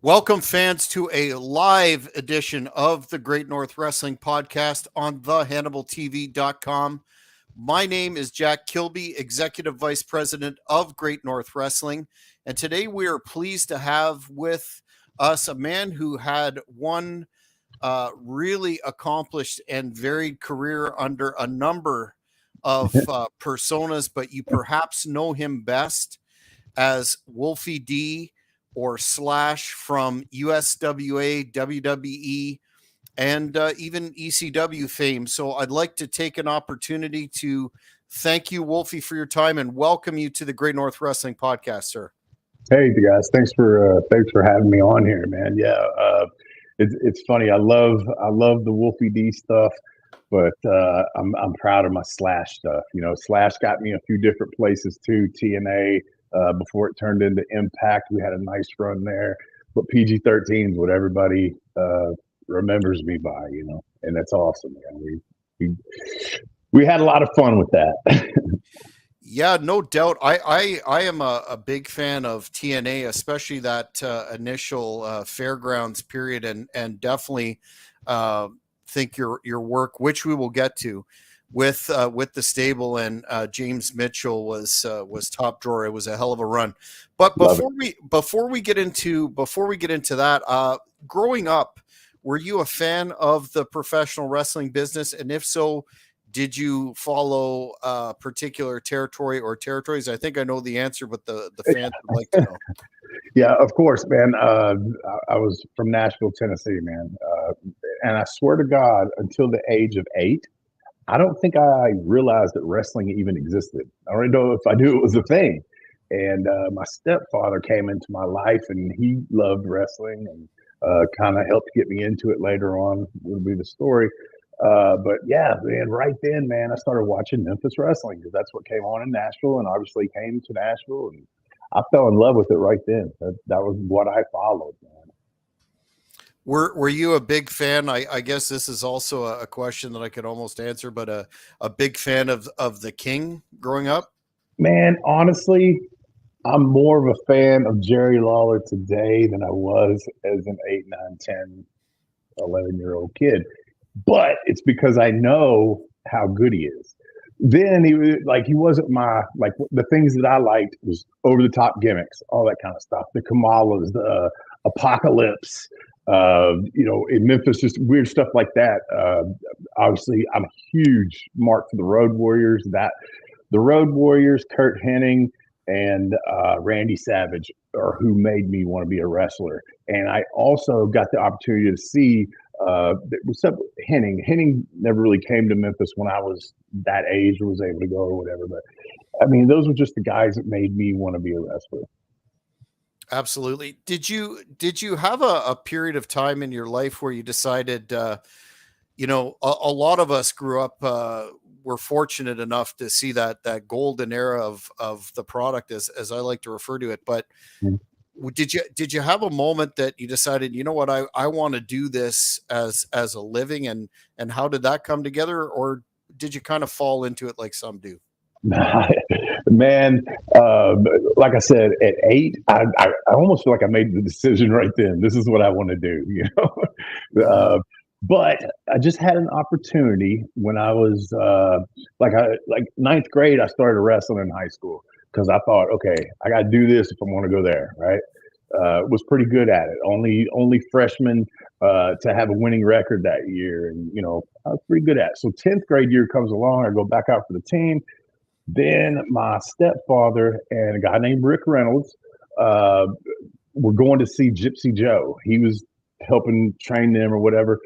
Welcome, fans, to a live edition of the Great North Wrestling Podcast on thehannibaltv.com. My name is Jack Kilby, Executive Vice President of Great North Wrestling, and today we are pleased to have with us a man who had one really accomplished and varied career under a number of personas, but you perhaps know him best as Wolfie D, or Slash from USWA, WWE, and even ECW fame. So I'd like to take an opportunity to thank you, Wolfie, for your time and welcome you to the Great North Wrestling Podcast, sir. Hey, guys, thanks for having me on here, man. Yeah, it's funny. I love the Wolfie D stuff, but I'm proud of my Slash stuff. You know, Slash got me a few different places too. TNA. Before it turned into Impact, we had a nice run there. But PG-13 is what everybody remembers me by, you know, and that's awesome. Man. We had a lot of fun with that. Yeah, no doubt. I am a big fan of TNA, especially that initial Fairgrounds period, and definitely think your work, which we will get to, with the stable and James Mitchell was top drawer. It was a hell of a run. But before we get into that, growing up, were you a fan of the professional wrestling business? And if so, did you follow a particular territory or territories? I think I know the answer, but the fans would like to know. Yeah, of course, man. I was from Nashville, Tennessee, man. And I swear to God, until the age of 8, I don't think I realized that wrestling even existed. I don't know if I knew it was a thing. And my stepfather came into my life, and he loved wrestling and kind of helped get me into it later on. Would be the story. But yeah, man, right then, man, I started watching Memphis wrestling because that's what came on in Nashville, and obviously came to Nashville, and I fell in love with it right then. That was what I followed, man. Were you a big fan? I guess this is also a question that I could almost answer, but a big fan of the King growing up? Man, honestly, I'm more of a fan of Jerry Lawler today than I was as an 8, 9, 10, 11-year-old kid. But it's because I know how good he is. Then he wasn't the things that I liked was over the top gimmicks, all that kind of stuff. The Kamalas, the Apocalypse, in Memphis, just weird stuff like that. Obviously, I'm a huge mark for the Road Warriors. The Road Warriors, Kurt Hennig and Randy Savage are who made me want to be a wrestler. And I also got the opportunity to see Hennig. Hennig never really came to Memphis when I was that age or was able to go or whatever. But I mean, those were just the guys that made me want to be a wrestler. Absolutely. Did you have a period of time in your life where you decided, a lot of us grew up, we're fortunate enough to see that golden era of the product, as I like to refer to it. But did you have a moment that you decided, you know what, I want to do this as a living, and how did that come together? Or did you kind of fall into it like some do? Man, like I said, at 8, I almost feel like I made the decision right then. This is what I want to do, you know. But I just had an opportunity when I was like 9th grade. I started wrestling in high school because I thought, okay, I got to do this if I want to go there, right? Was pretty good at it. Only freshman to have a winning record that year, and I was pretty good at it. So 10th grade year comes along. I go back out for the team. Then my stepfather and a guy named Rick Reynolds were going to see Gypsy Joe. He was helping train them or whatever.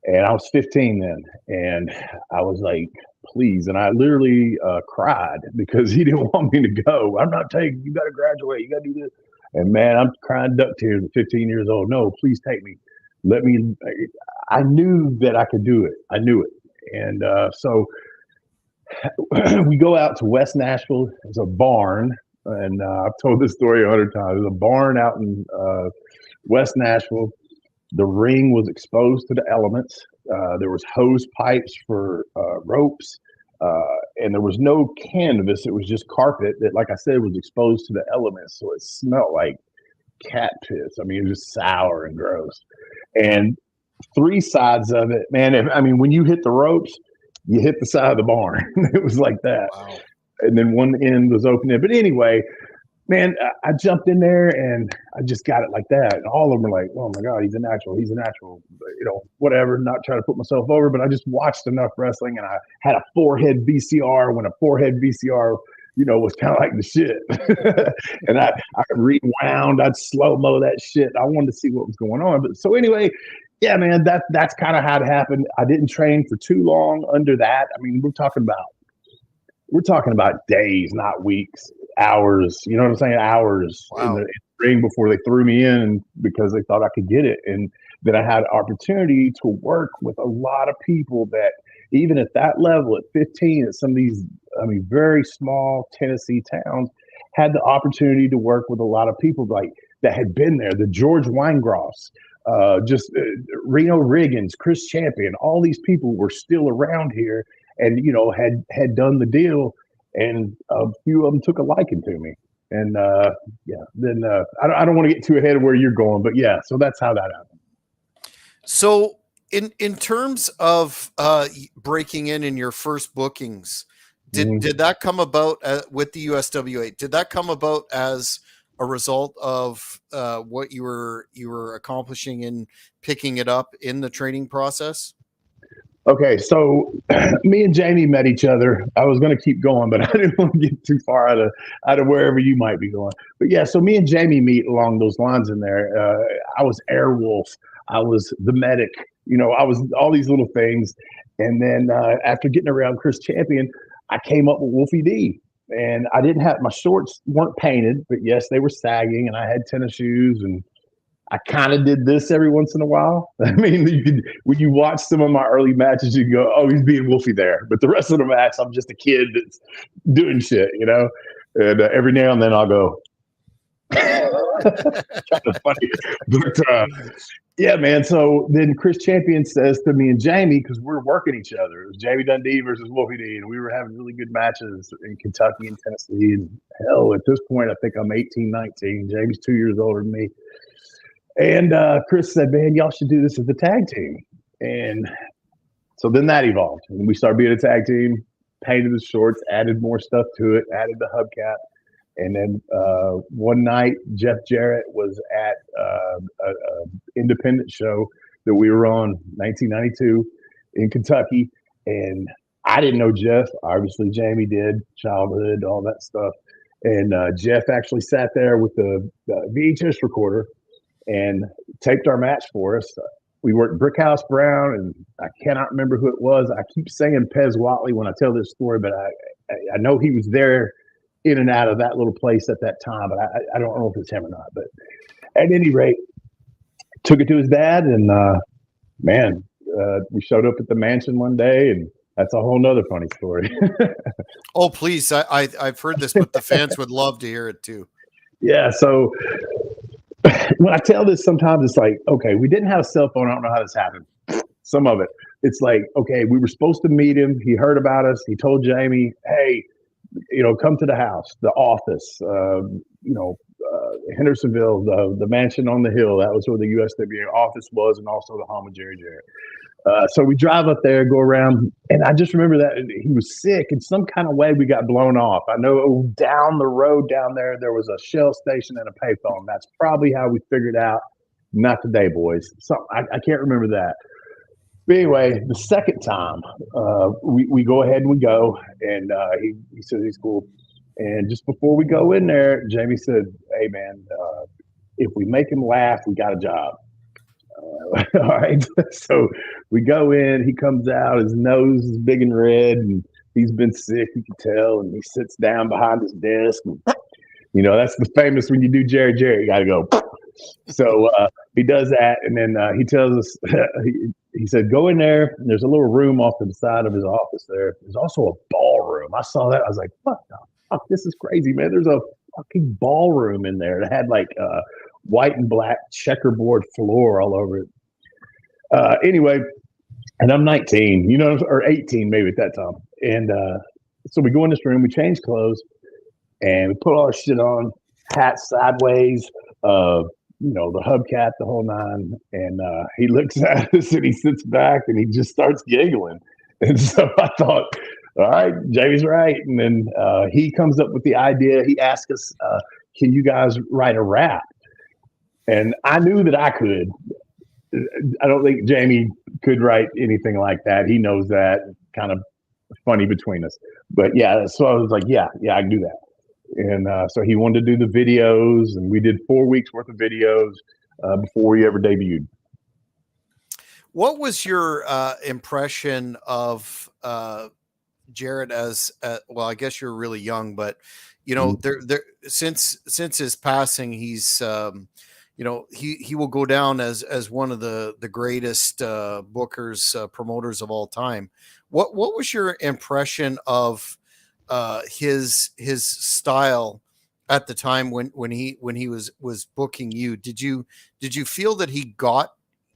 And I was 15 then. And I was like, please. And I literally cried because he didn't want me to go. I'm not taking, you got to graduate. You got to do this. And man, I'm crying duck tears at 15 years old. No, please take me. I knew that I could do it. I knew it. And so we go out to West Nashville. It's a barn, and I've told this story 100 times. There's a barn out in West Nashville. The ring was exposed to the elements. There was hose pipes for ropes, and there was no canvas. It was just carpet that, like I said, was exposed to the elements. So it smelled like cat piss. I mean, it was just sour and gross. And 3 sides of it, man. When you hit the ropes, you hit the side of the barn. It was like that. Wow. And then one end was open. But anyway, man, I jumped in there and I just got it like that. And all of them were like, oh my God, he's a natural. He's a natural. Whatever, not trying to put myself over, but I just watched enough wrestling and I had a 4-head VCR when a 4-head VCR, was kind of like the shit. And I rewound, I'd slow-mo that shit. I wanted to see what was going on. But so anyway, yeah, man, that's kind of how it happened. I didn't train for too long under that. I mean, we're talking about days, not weeks, hours. You know what I'm saying? Hours in the ring before they threw me in because they thought I could get it. And then I had opportunity to work with a lot of people that even at that level, at 15, at some of these, very small Tennessee towns, had the opportunity to work with a lot of people like that had been there. The George Weingroffs, Reno Riggins, Chris Champion, all these people were still around here and, had done the deal. And a few of them took a liking to me. And, I don't want to get too ahead of where you're going, but yeah, so that's how that happened. So in terms of breaking in your first bookings, did that come about with the USWA? Did that come about as a result of what you were accomplishing in picking it up in the training process? Okay, so me and Jamie met each other. I was going to keep going, but I didn't want to get too far out of wherever you might be going. But yeah, so me and Jamie meet along those lines in there. I was Airwolf. I was the medic. I was all these little things. And then after getting around Chris Champion, I came up with Wolfie D. And I didn't have, my shorts weren't painted, but yes, they were sagging, and I had tennis shoes, and I kind of did this every once in a while. I mean, when you watch some of my early matches, you go, oh, he's being Wolfie there. But the rest of the match, I'm just a kid that's doing shit, And every now and then I'll go, kind of funny. But yeah, man. So then Chris Champion says to me and Jamie, because we're working each other, it was Jamie Dundee versus Wolfie D, and we were having really good matches in Kentucky and Tennessee. And hell, at this point, I think I'm 18, 19. Jamie's 2 years older than me. And Chris said, man, y'all should do this as a tag team. And so then that evolved. And we started being a tag team, painted the shorts, added more stuff to it, added the hubcap. And then one night, Jeff Jarrett was at an independent show that we were on, 1992, in Kentucky. And I didn't know Jeff. Obviously, Jamie did, childhood, all that stuff. And Jeff actually sat there with the VHS recorder and taped our match for us. We worked Brickhouse Brown, and I cannot remember who it was. I keep saying Pez Watley when I tell this story, but I know he was there in and out of that little place at that time, but I don't know if it's him or not. But at any rate, took it to his dad, and we showed up at the mansion one day, and that's a whole nother funny story. Oh, please. I've heard this, but the fans would love to hear it too. Yeah, so when I tell this, sometimes it's like, okay, we didn't have a cell phone. I don't know how this happened. Some of it. It's like, okay, we were supposed to meet him. He heard about us. He told Jamie, hey, come to the house, the office, Hendersonville, the mansion on the hill. That was where the USWA office was, and also the home of Jerry Jarrett. So we drive up there, go around, and I just remember that he was sick. In some kind of way, we got blown off. I know down the road down there was a Shell station and a payphone. That's probably how we figured out, not today, boys. So I can't remember that. But anyway, the second time, we go ahead and we go, and he says he's cool. And just before we go in there, Jamie said, hey, man, if we make him laugh, we got a job. All right. So we go in, he comes out, his nose is big and red, and he's been sick, you can tell, and he sits down behind his desk. And, that's the famous when you do Jerry, you got to go. So he does that, and then he tells us, he said, go in there, and there's a little room off to the side of his office there. There's also a ballroom. I saw that. I was like, what the fuck? This is crazy, man. There's a fucking ballroom in there that had like white and black checkerboard floor all over it. Anyway, and I'm 19, or 18 maybe at that time. And so we go in this room, we change clothes, and we put all our shit on, hat sideways, the hubcap, the whole nine. And he looks at us and he sits back and he just starts giggling. And so I thought, all right, Jamie's right. And then he comes up with the idea. He asked us, can you guys write a rap? And I knew that I could. I don't think Jamie could write anything like that. He knows that. Kind of funny between us. But yeah, so I was like, yeah, I can do that. And so he wanted to do the videos, and we did 4 weeks worth of videos before we ever debuted. What was your impression of Jarrett as well? I guess you're really young, but there since his passing, he's he will go down as one of the greatest bookers, promoters of all time. What was your impression of his style at the time when he was booking you? Did you feel that he got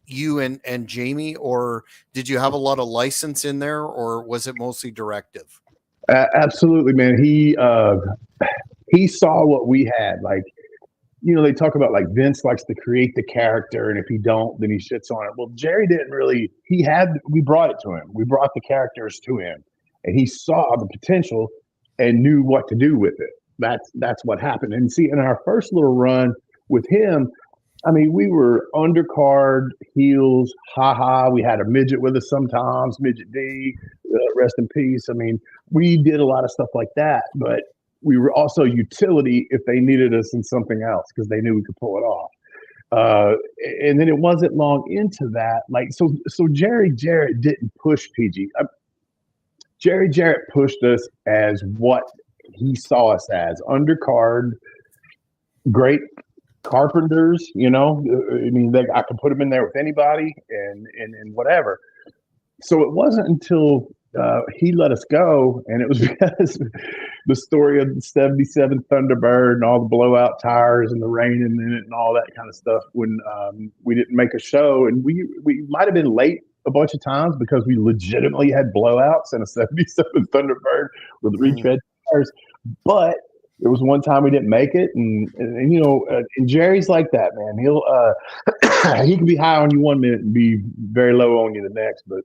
you and Jamie, or did you have a lot of license in there, or was it mostly directive? Absolutely, man. He saw what we had. Like, they talk about like Vince likes to create the character, and if he don't, then he shits on it. Well, Jerry didn't really. We brought it to him. We brought the characters to him, and he saw the potential and knew what to do with it. That's what happened. And see, in our first little run with him, I mean, we were undercard, heels, haha. We had a midget with us sometimes, midget D, rest in peace. I mean, we did a lot of stuff like that, but we were also utility if they needed us in something else because they knew we could pull it off. And then it wasn't long into that. Like, so Jerry Jarrett didn't push PG. Jerry Jarrett pushed us as what he saw us as, undercard, great carpenters, I mean, I could put them in there with anybody and whatever. So it wasn't until he let us go, and it was because the story of the 77 Thunderbird and all the blowout tires and the rain in it and all that kind of stuff when we didn't make a show. And we might have been late a bunch of times because we legitimately had blowouts in a 77 Thunderbird with retread tires. But there was one time we didn't make it, and Jerry's like that, man. He can be high on you 1 minute and be very low on you the next. But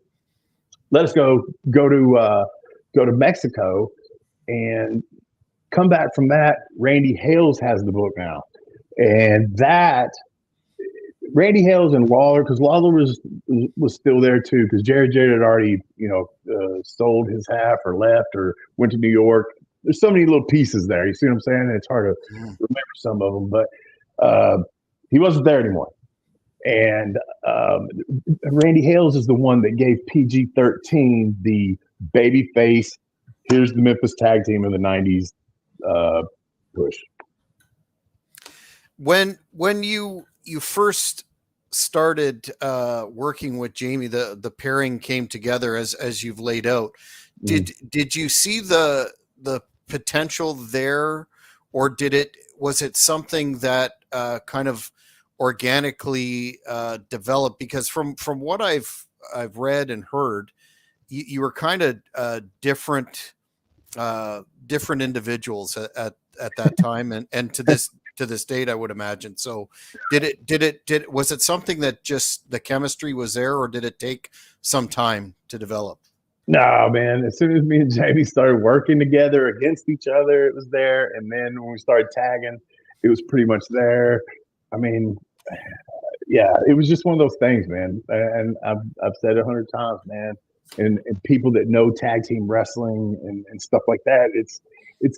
let us go to Mexico and come back from that. Randy Hales has the book now, and that Randy Hales and Lawler, because Lawler was still there too, because Jerry had already sold his half or left or went to New York. There's so many little pieces there. You see what I'm saying? And it's hard to remember some of them, but he wasn't there anymore. And Randy Hales is the one that gave PG-13 the baby face. Here's the Memphis tag team in the 90s push. When you first started working with Jamie, the pairing came together as you've laid out. Did you see the potential there, or was it something that kind of organically developed? Because from what I've read and heard, you were kind of different individuals at that time and to this date, I would imagine. So was it something that just the chemistry was there, or did it take some time to develop? No, man. As soon as me and Jamie started working together against each other, it was there. And then when we started tagging, it was pretty much there. I mean, yeah, it was just one of those things, man. And I've said it 100 times, man. And people that know tag team wrestling and stuff like that, it's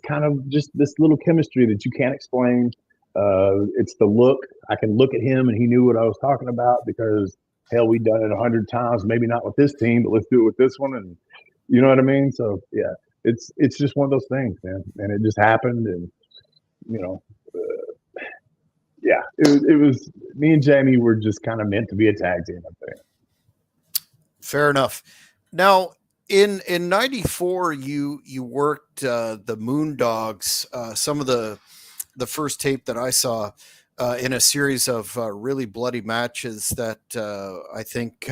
kind of just this little chemistry that you can't explain. It's the look. I can look at him and he knew what I was talking about because hell, we've done it 100 times, maybe not with this team, but let's do it with this one. And you know what I mean? So yeah, it's just one of those things, man. And it just happened. And, yeah, it was me and Jamie were just kind of meant to be a tag team, I think. Fair enough. Now in 94, you worked the Moondogs, some of the first tape that I saw, in a series of really bloody matches that I think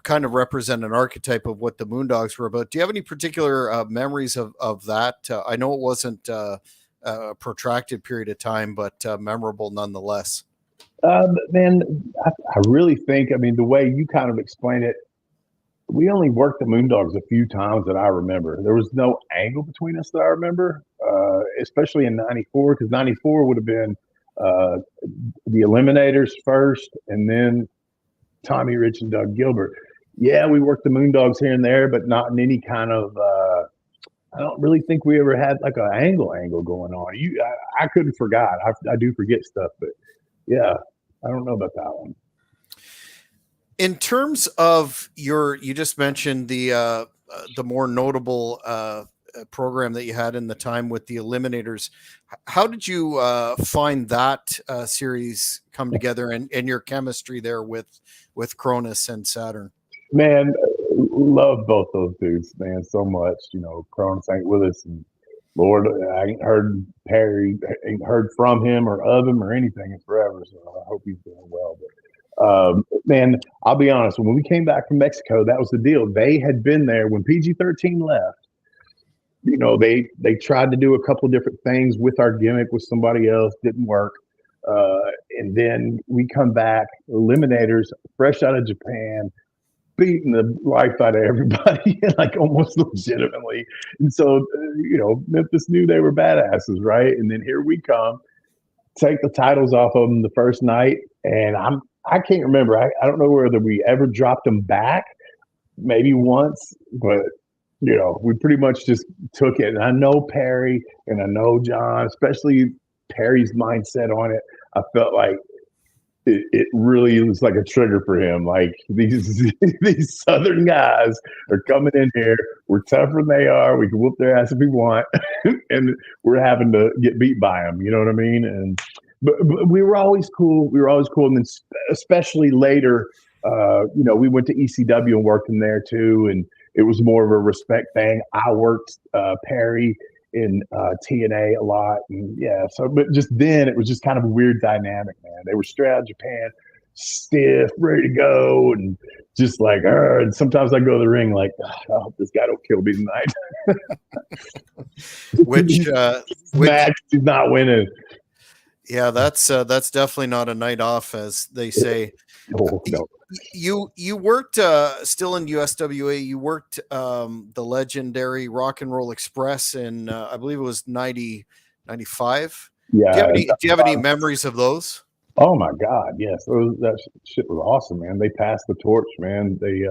kind of represent an archetype of what the Moondogs were about. Do you have any particular memories of that? I know it wasn't a protracted period of time, but memorable nonetheless. Man, I really think, I mean, the way you kind of explain it, we only worked the Moondogs a few times that I remember. There was no angle between us that I remember, especially in '94, because '94 would have been the Eliminators first, and then Tommy Rich and Doug Gilbert. Yeah, we worked the Moondogs here and there, but not in any kind of. I don't really think we ever had like an angle going on. I couldn't forget. I do forget stuff, but yeah, I don't know about that one. In terms of you just mentioned the more notable program that you had in the time with the Eliminators. How did you find that series come together and your chemistry there with Cronus and Saturn? Man, love both those dudes, man, so much. You know, Cronus ain't with us, and Lord, I ain't heard Perry, ain't heard from him or of him or anything in forever. So I hope he's doing well. But man, I'll be honest. When we came back from Mexico, that was the deal. They had been there when PG-13 left. You know, they tried to do a couple of different things with our gimmick with somebody else, didn't work. And then we come back, Eliminators, fresh out of Japan, beating the life out of everybody, like almost legitimately. And so, you know, Memphis knew they were badasses, right? And then here we come, take the titles off of them the first night, and I can't remember. I don't know whether we ever dropped them back, maybe once, but you know, we pretty much just took it. And I know Perry and I know John, especially Perry's mindset on it. I felt like it really was like a trigger for him. Like these Southern guys are coming in here. We're tougher than they are. We can whoop their ass if we want, and we're having to get beat by them. You know what I mean? And but we were always cool. We were always cool. And then especially later, you know, we went to ECW and worked in there too. And it was more of a respect thing. I worked Perry in TNA a lot, and yeah. So, but just then it was just kind of a weird dynamic, man. They were straight out of Japan, stiff, ready to go, and just like, and sometimes I go to the ring like, I hope this guy don't kill me tonight. which match is not winning. Yeah, that's definitely not a night off, as they say. Oh, no. You worked still in USWA. You worked the legendary Rock and Roll Express in I believe it was 95. Yeah. Do you have any memories of those? Oh my God, yes. That shit was awesome, man. They passed the torch, man. They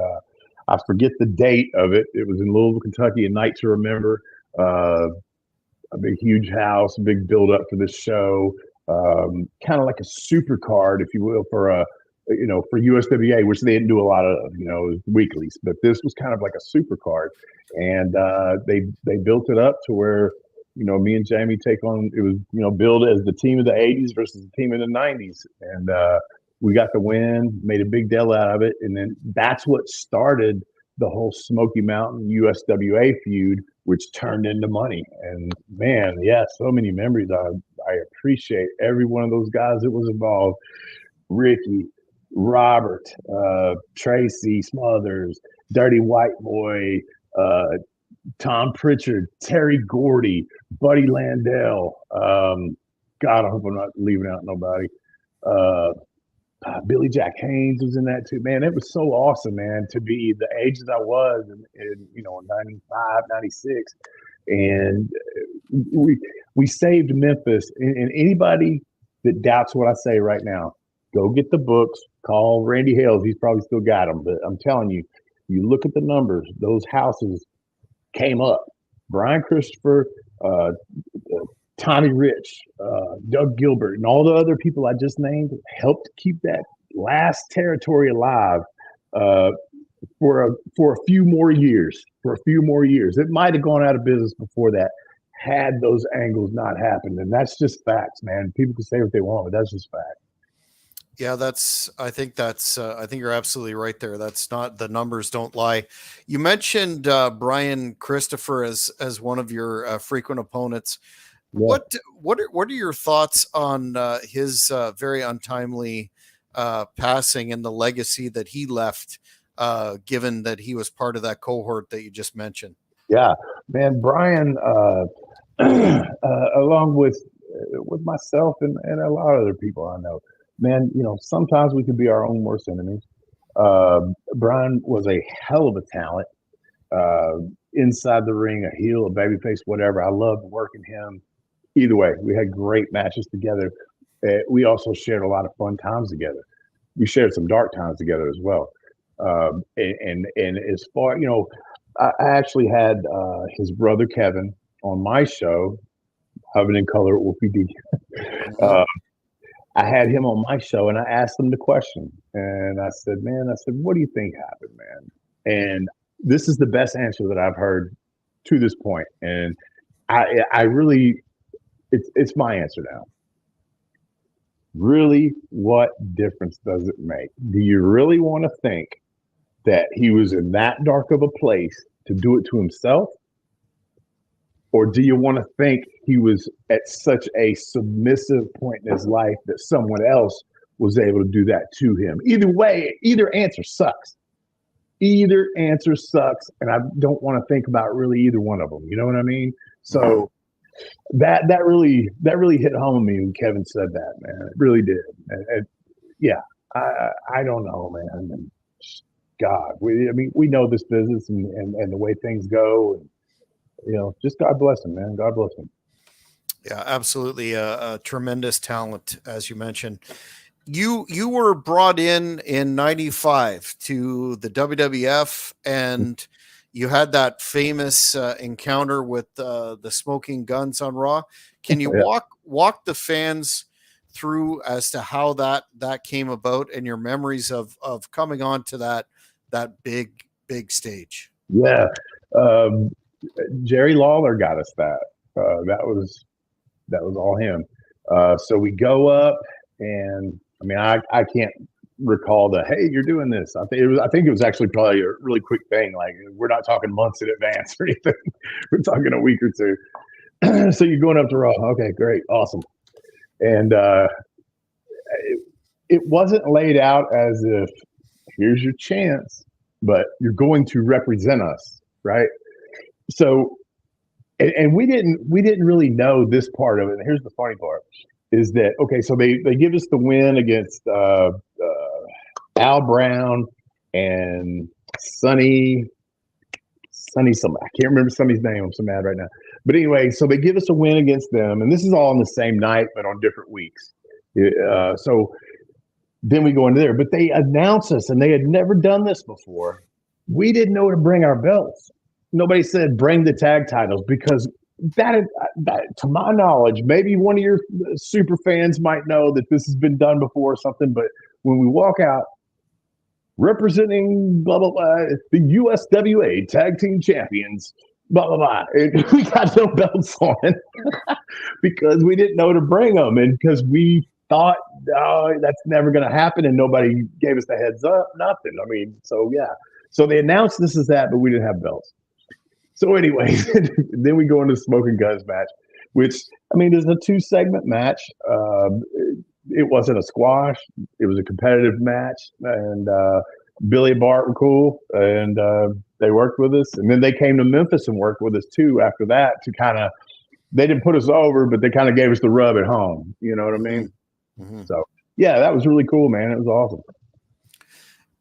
I forget the date of it. It was in Louisville, Kentucky, a night to remember. A big, huge house, a big build up for this show. Kind of like a super card, if you will, for for USWA, which they didn't do a lot of, weeklies, but this was kind of like a super card. And they built it up to where, me and Jamie take on, it was, billed as the team of the 80s versus the team of the 90s. And we got the win, made a big deal out of it. And then that's what started the whole Smoky Mountain USWA feud, which turned into money. And man, yeah, so many memories. I appreciate every one of those guys that was involved. Ricky, Robert, Tracy Smothers, Dirty White Boy, Tom Pritchard, Terry Gordy, Buddy Landell. God, I hope I'm not leaving out nobody. Billy Jack Haynes was in that too. Man, it was so awesome, man, to be the age that I was in 95, 96. And we saved Memphis. And anybody that doubts what I say right now, go get the books, call Randy Hales. He's probably still got them. But I'm telling you, you look at the numbers, those houses came up. Brian Christopher, Tommy Rich, Doug Gilbert, and all the other people I just named helped keep that last territory alive for a few more years. It might have gone out of business before that had those angles not happened. And that's just facts, man. People can say what they want, but that's just fact. Yeah, I think you're absolutely right there. That's not, the numbers don't lie. You mentioned Brian Christopher as one of your frequent opponents. Yeah. What are your thoughts on his very untimely passing and the legacy that he left, given that he was part of that cohort that you just mentioned? Yeah, man, Brian, along with myself and a lot of other people I know. Man, sometimes we can be our own worst enemies. Brian was a hell of a talent. Uh, Inside the ring, a heel, a babyface, whatever. I loved working him. Either way, we had great matches together. We also shared a lot of fun times together. We shared some dark times together as well. And as far, I actually had his brother Kevin on my show, Heaven in Color, Wolfie D. Mhm. I had him on my show, and I asked him the question, and I said, "Man, what do you think happened, man?" And this is the best answer that I've heard to this point, and I really, it's my answer now. Really, what difference does it make? Do you really want to think that he was in that dark of a place to do it to himself? Or do you want to think he was at such a submissive point in his life that someone else was able to do that to him? Either way, either answer sucks. Either answer sucks. And I don't want to think about really either one of them. You know what I mean? So that really hit home with me when Kevin said that, man. It really did. Yeah, I don't know, man. God, we know this business and the way things go. And, just God bless him, man. God bless him. Yeah, absolutely. A tremendous talent, as you mentioned. You were brought in '95 to the WWF, and you had that famous encounter with the Smoking Guns on Raw. Can you Yeah. walk the fans through as to how that came about and your memories of coming on to that big stage? Yeah. Um, Jerry Lawler got us that. That was all him. So we go up, and I mean, I can't recall hey, you're doing this. I think it was actually probably a really quick thing. Like, we're not talking months in advance or anything. We're talking a week or two. So you're going up to Raw. Okay, great, awesome. And it wasn't laid out as if here's your chance, but you're going to represent us, right? So, and we didn't really know this part of it. And here's the funny part: is that okay? So they give us the win against Al Brown and Sonny. Some I can't remember Sonny's name. I'm so mad right now. But anyway, so they give us a win against them, and this is all on the same night, but on different weeks. So then we go into there, but they announce us, and they had never done this before. We didn't know to bring our belts. Nobody said bring the tag titles because that, to my knowledge, maybe one of your super fans might know that this has been done before or something. But when we walk out, representing blah blah blah, the USWA Tag Team Champions, blah blah blah, and we got no belts on because we didn't know to bring them, and because we thought, oh, that's never going to happen, and nobody gave us the heads up. Nothing. I mean, so yeah. So they announced this is that, but we didn't have belts. So anyway, then we go into the Smoking Guns match, which, I mean, is a 2-segment match. It wasn't a squash. It was a competitive match. And Billy and Bart were cool. And they worked with us. And then they came to Memphis and worked with us, too, after that to kind of – they didn't put us over, but they kind of gave us the rub at home. You know what I mean? Mm-hmm. So, yeah, that was really cool, man. It was awesome.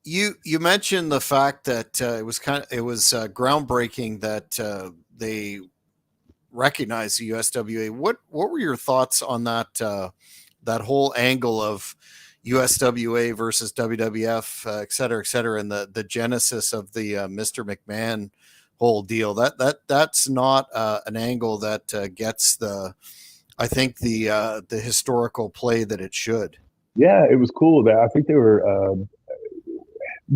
You mentioned the fact that it was groundbreaking that they recognized the USWA. What were your thoughts on that that whole angle of USWA versus WWF, et cetera, and the genesis of the Mr. McMahon whole deal? That's not an angle that gets I think the historical play that it should. Yeah, it was cool. That I think they were.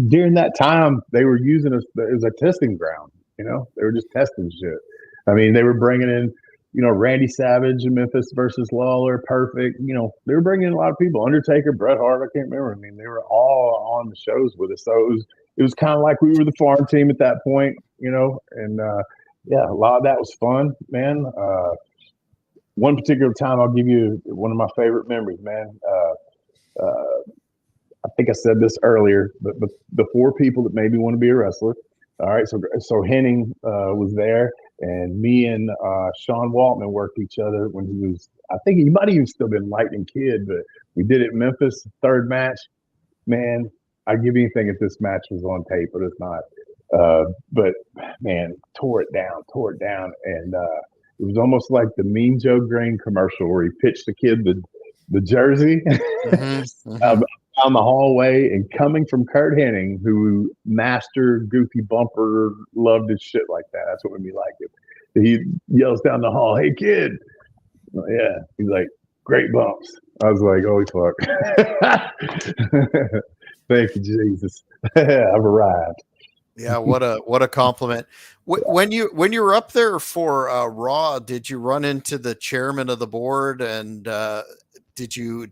During that time, they were using us as a testing ground. They were just testing shit. I mean, they were bringing in, Randy Savage in Memphis versus Lawler, Perfect. They were bringing in a lot of people. Undertaker, Bret Hart, I can't remember. I mean, they were all on the shows with us. So it was kind of like we were the farm team at that point, and yeah, a lot of that was fun, man. One particular time, I'll give you one of my favorite memories, man. I think I said this earlier, but the 4 people that made me want to be a wrestler. All right, so Henning was there, And me and Sean Waltman worked each other when he was, I think he might have even still been Lightning Kid, but we did it in Memphis, third match. Man, I'd give anything if this match was on tape, but it's not. But man, tore it down. And it was almost like the Mean Joe Green commercial where he pitched the kid the jersey down the hallway, and coming from Kurt Hennig, who mastered Goofy Bumper, loved his shit like that. That's what made me like it. He yells down the hall, "Hey kid." Yeah. He's like, "Great bumps." I was like, "Holy fuck." Thank you, Jesus. I've arrived. Yeah, what a compliment. When you were up there for Raw, did you run into the chairman of the board, and did you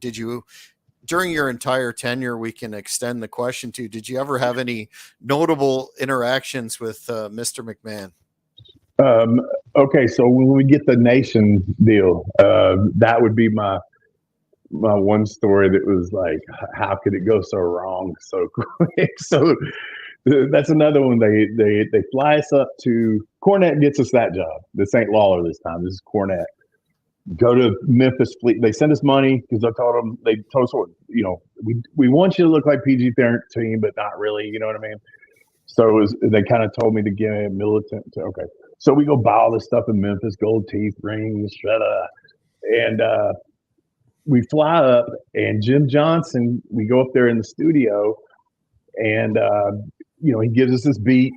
during your entire tenure, we can extend the question to, did you ever have any notable interactions with Mr. McMahon? Okay, so when we get the Nation deal, that would be my one story that was like, how could it go so wrong so quick? So that's another one. They fly us up to Cornette, gets us that job. This ain't Lawler this time. This is Cornette. Go to Memphis Fleet. They send us money because they told us, we want you to look like PG-13, but not really. You know what I mean? So they kind of told me to give me a militant. Okay. So we go buy all this stuff in Memphis, gold teeth rings, and we fly up, and Jim Johnson, we go up there in the studio, and he gives us this beat.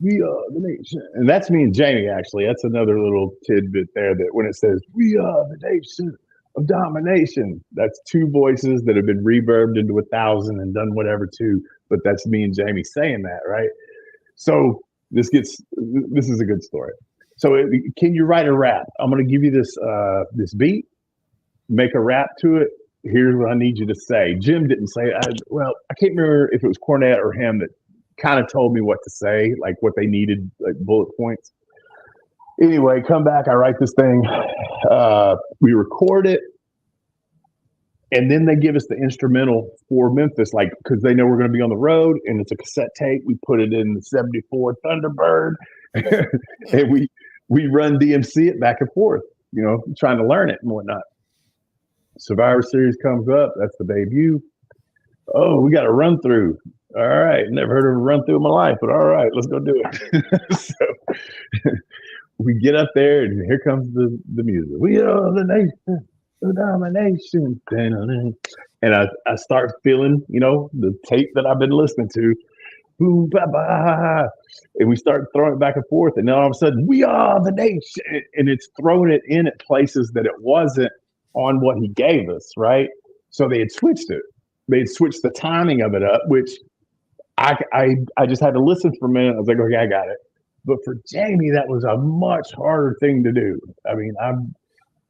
"We are the nation," and that's me and Jamie. Actually, that's another little tidbit there. That when it says "We are the nation of domination," that's two voices that have been reverbed into 1,000 and done whatever too. But that's me and Jamie saying that, right? So this is a good story. So can you write a rap? I'm going to give you this beat, make a rap to it. Here's what I need you to say. Jim didn't say it. I can't remember if it was Cornette or him that kind of told me what to say, like what they needed, like bullet points. Anyway, come back. I write this thing. We record it. And then they give us the instrumental for Memphis, like, because they know we're going to be on the road, and it's a cassette tape. We put it in the 74 Thunderbird, and we run DMC it back and forth, trying to learn it and whatnot. Survivor Series comes up. That's the debut. Oh, we got a run through. All right. Never heard of a run through in my life, but all right, let's go do it. So we get up there, and here comes the music. "We are the nation of domination." And I start feeling, the tape that I've been listening to. Boom, ba, ba. And we start throwing it back and forth. And then all of a sudden, "We are the nation." And it's throwing it in at places that it wasn't on what he gave us, right? So they had switched it. They had switched the timing of it up, which I just had to listen for a minute. I was like, okay, I got it. But for Jamie, that was a much harder thing to do. I mean,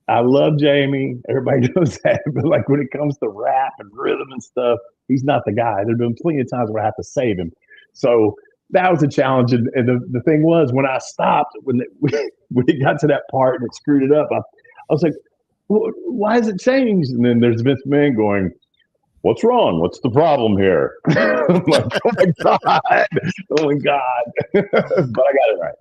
I love Jamie. Everybody knows that. But like when it comes to rap and rhythm and stuff, he's not the guy. There have been plenty of times where I have to save him. So that was a challenge. And the thing was, when I stopped, when it got to that part and it screwed it up, I was like, why has it changed? And then there's Vince McMahon going, "What's wrong? What's the problem here?" I'm like, oh my God. But I got it right.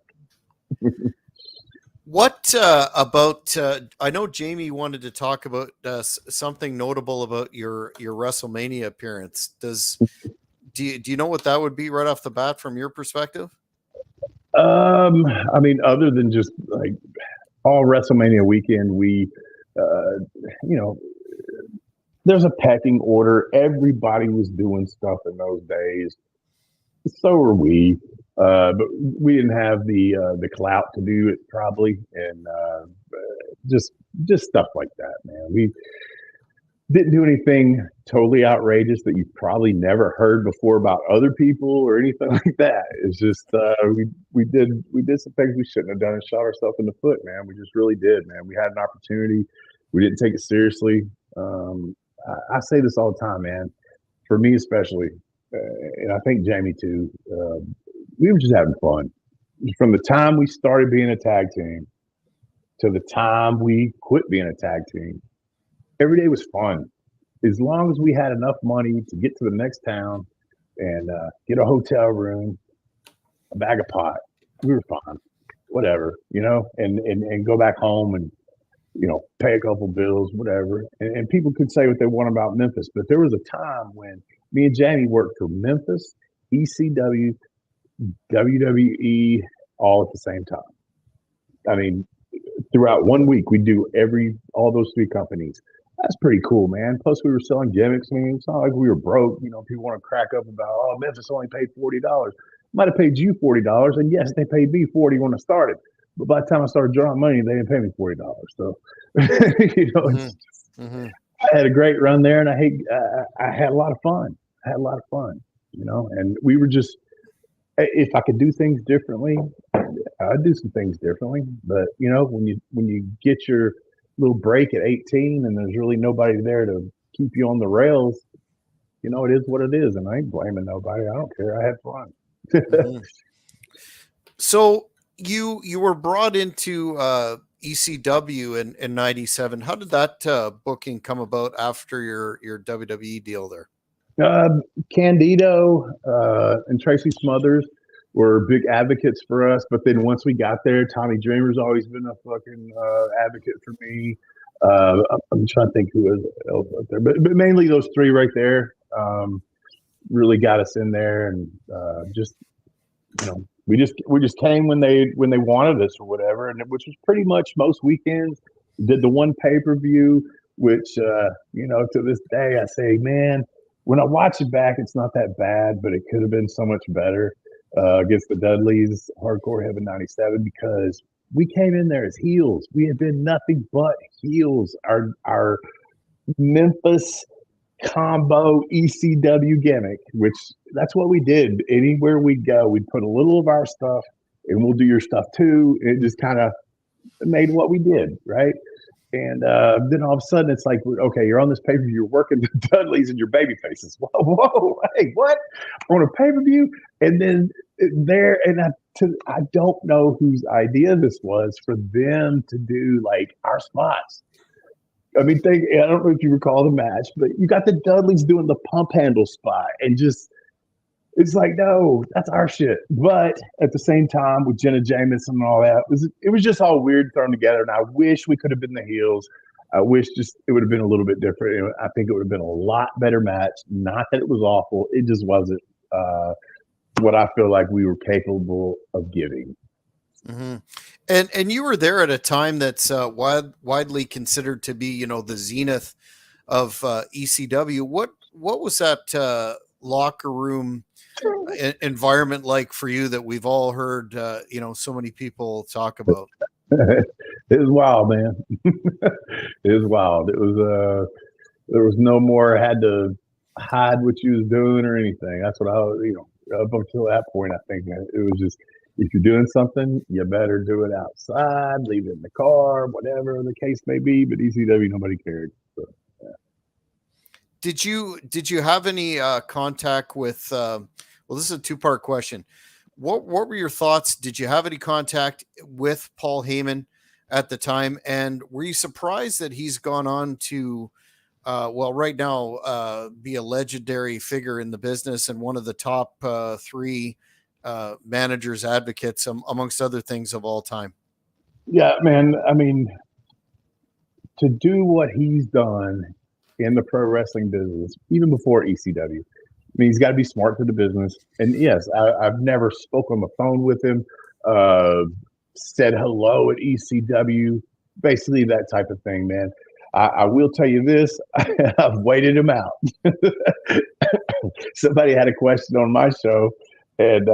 What about? I know Jamie wanted to talk about something notable about your WrestleMania appearance. Do you know what that would be right off the bat from your perspective? I mean, other than just like all WrestleMania weekend, there's a pecking order. Everybody was doing stuff in those days. So were we. But we didn't have the clout to do it probably. And just stuff like that, man. We didn't do anything totally outrageous that you've probably never heard before about other people or anything like that. It's just we did some things we shouldn't have done and shot ourselves in the foot, man. We just really did, man. We had an opportunity. We didn't take it seriously. I say this all the time, man. For me especially, and I think Jamie too, we were just having fun. From the time we started being a tag team to the time we quit being a tag team, every day was fun. As long as we had enough money to get to the next town and get a hotel room, a bag of pot, we were fine. whatever, and go back home and, pay a couple bills, whatever. And people could say what they want about Memphis, but there was a time when me and Jamie worked for Memphis, ECW, WWE, all at the same time. I mean, throughout 1 week, we do all those three companies. That's pretty cool, man. Plus, we were selling gimmicks. I mean, it's not like we were broke. People want to crack up about, oh, Memphis only paid $40. Might have paid you $40, and yes, they paid me $40 when I started. But by the time I started drawing money, they didn't pay me $40. So, I had a great run there, and I had a lot of fun. And we were just, if I could do things differently, I'd do some things differently. But when you get your little break at 18 and there's really nobody there to keep you on the rails, it is what it is, and I ain't blaming nobody. I don't care. I had fun. So you were brought into ECW in 97. How did that booking come about after your WWE deal there? Candido and Tracy Smothers were big advocates for us, but then once we got there, Tommy Dreamer's always been a fucking advocate for me. I'm trying to think who else out there, but mainly those three right there really got us in there, and we just came when they wanted us or whatever, and which was pretty much most weekends. Did the one pay-per-view, which to this day I say, man, when I watch it back, it's not that bad, but it could have been so much better against the Dudleys, Hardcore Heaven 97, because we came in there as heels. We had been nothing but heels. Our Memphis combo ECW gimmick, which that's what we did. Anywhere we'd go, we'd put a little of our stuff and we'll do your stuff too. It just kind of made what we did, right? And then all of a sudden it's like, okay, you're on this pay-per-view, you're working the Dudleys and your baby faces. Whoa, hey, what? On a pay-per-view? And then there, and I don't know whose idea this was for them to do like our spots. I mean, I don't know if you recall the match, but you got the Dudleys doing the pump handle spot, and just, it's like, no, that's our shit. But at the same time, with Jenna Jameson and all that, it was just all weird thrown together. And I wish we could have been the heels. I wish just it would have been a little bit different. I think it would have been a lot better match. Not that it was awful. It just wasn't what I feel like we were capable of giving. Mm-hmm. And you were there at a time that's widely considered to be, the zenith of ECW. What was that locker room environment like for you that we've all heard, so many people talk about? It was wild, man. It was wild. It was there was no more had to hide what you was doing or anything. That's what up until that point, I think it was just, if you're doing something, you better do it outside, leave it in the car, whatever the case may be. But ECW, nobody cared. So, yeah. Did you have any contact with? Well, this is a two-part question. What were your thoughts? Did you have any contact with Paul Heyman at the time? And were you surprised that he's gone on to, right now, be a legendary figure in the business and one of the top three managers, advocates, amongst other things, of all time? Yeah, man. I mean, to do what he's done in the pro wrestling business, even before ECW, I mean, he's got to be smart to the business. And yes, I've never spoke on the phone with him, said hello at ECW, basically that type of thing, man. I will tell you this, I've waited him out. Somebody had a question on my show and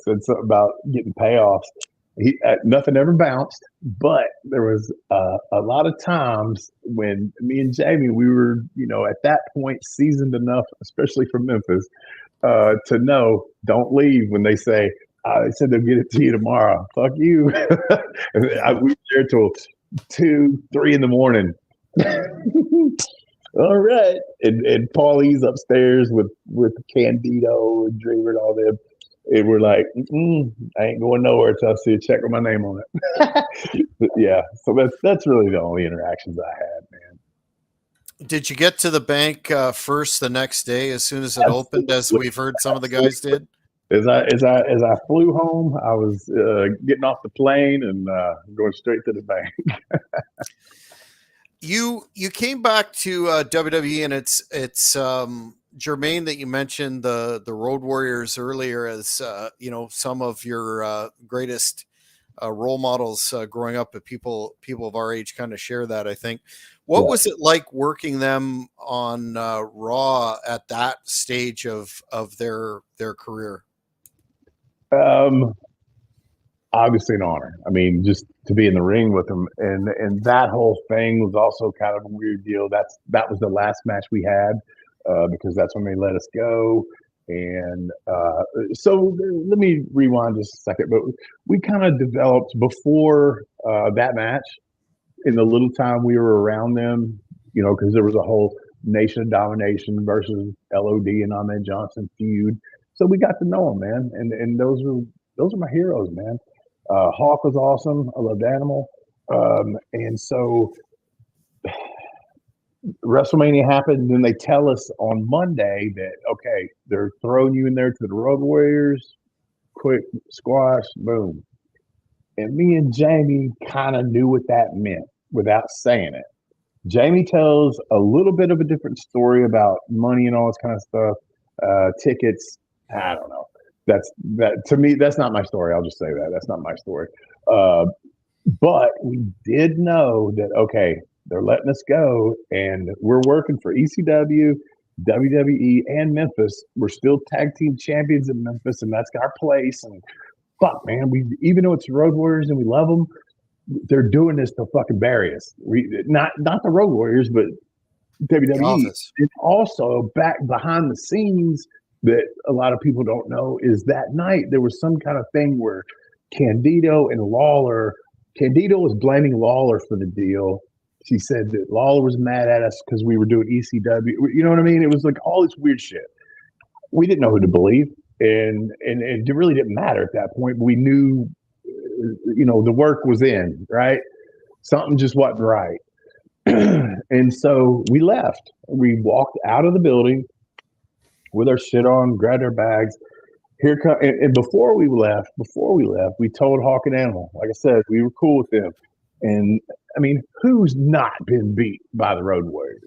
said something about getting payoffs. Nothing ever bounced, but there was a lot of times when me and Jamie, we were, at that point seasoned enough, especially from Memphis, to know, don't leave when they say, they said they'll get it to you tomorrow. Fuck you. We were there till 2, 3 in the morning. All right. And Paulie's upstairs with Candido and Dreamer and all them. And we're like, I ain't going nowhere until I see a check with my name on it. Yeah, so that's really the only interactions I had, man. Did you get to the bank first the next day as soon as it opened, as we've heard some of the guys did? As I flew home, I was getting off the plane and going straight to the bank. You came back to WWE, and it's germane that you mentioned the Road Warriors earlier as some of your greatest role models growing up. But people of our age kind of share that, I think. What was it like working them on Raw at that stage of their career? Obviously an honor. I mean, just to be in the ring with them, and that whole thing was also kind of a weird deal. That was the last match we had because that's when they let us go. And so let me rewind just a second. But we kind of developed before that match. In the little time we were around them, because there was a whole Nation of Domination versus LOD and Ahmed Johnson feud. So we got to know them, man, and those are my heroes, man. Hawk was awesome. I loved Animal. And so WrestleMania happened, and then they tell us on Monday that, okay, they're throwing you in there to the Road Warriors, quick squash, boom. And me and Jamie kind of knew what that meant without saying it. Jamie tells a little bit of a different story about money and all this kind of stuff, tickets. I don't know. That to me, that's not my story. I'll just say that. That's not my story. But we did know that, okay, they're letting us go, and we're working for ECW, WWE, and Memphis. We're still tag team champions in Memphis, and that's our place. And fuck, man, even though it's Road Warriors and we love them, they're doing this to fucking bury us. Not the Road Warriors, but WWE. And also back behind the scenes that a lot of people don't know is that night there was some kind of thing where Candido was blaming Lawler for the deal. She said that Lawler was mad at us because we were doing ECW. You know what I mean? It was like all this weird shit. We didn't know who to believe. And it really didn't matter at that point. But we knew, the work was in, right? Something just wasn't right. And so we left. We walked out of the building with our shit on, grabbed our bags. And before we left, we told Hawk and Animal, like I said, we were cool with them. And I mean, who's not been beat by the Road Warriors?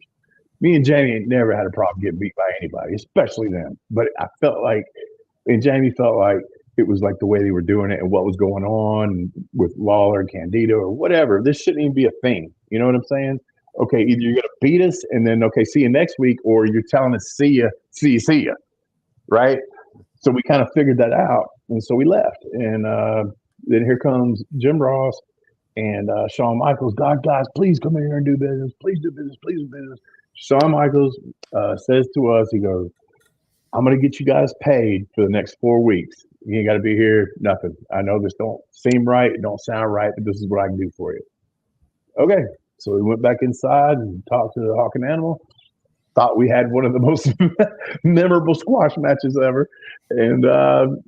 Me and Jamie ain't never had a problem getting beat by anybody, especially them. But I felt like, and Jamie felt like it was like the way they were doing it and what was going on with Lawler and Candido or whatever. This shouldn't even be a thing. You know what I'm saying? Okay, either you're going to beat us and then, okay, see you next week, or you're telling us, see ya, right? So we kind of figured that out. And so we left. And then here comes Jim Ross and Shawn Michaels. God, guys, please come in here and do business. Please do business. Please do business. Shawn Michaels says to us, he goes, I'm going to get you guys paid for the next 4 weeks. You ain't got to be here, nothing. I know this don't seem right, it don't sound right, but this is what I can do for you. Okay. So we went back inside and talked to the Hawk and Animal. Thought we had one of the most memorable squash matches ever. And,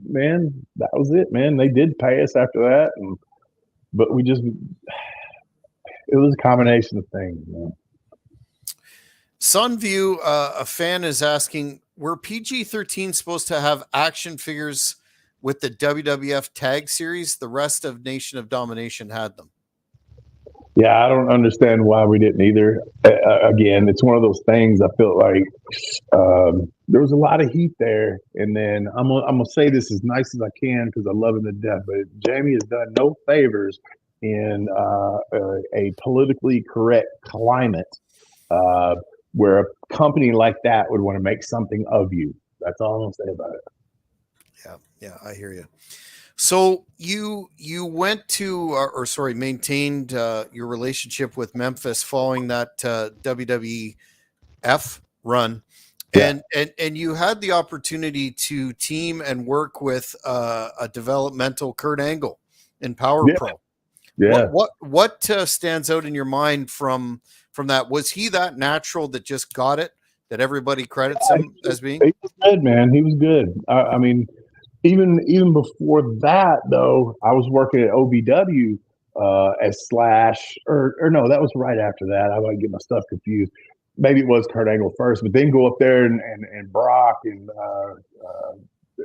man, that was it, man. They did pay us after that. But it was a combination of things, man. Sunview, a fan is asking, were PG-13 supposed to have action figures with the WWF tag series? The rest of Nation of Domination had them. Yeah, I don't understand why we didn't either. Again, it's one of those things. I feel like there was a lot of heat there, and then I'm gonna say this as nice as I can because I love him to death. But Jamie has done no favors in a politically correct climate where a company like that would want to make something of you. That's all I'm gonna say about it. Yeah, I hear you. So you went to, maintained your relationship with Memphis following that WWF run, and you had the opportunity to team and work with a developmental Kurt Angle in Power Pro. Yeah. What stands out in your mind from that? Was he that natural that just got it, that everybody credits him as being? He was good, man. He was good. I mean. Even before that, though, I was working at OVW as Slash, or no, that was right after that. I might get my stuff confused. Maybe it was Kurt Angle first, but then go up there and Brock and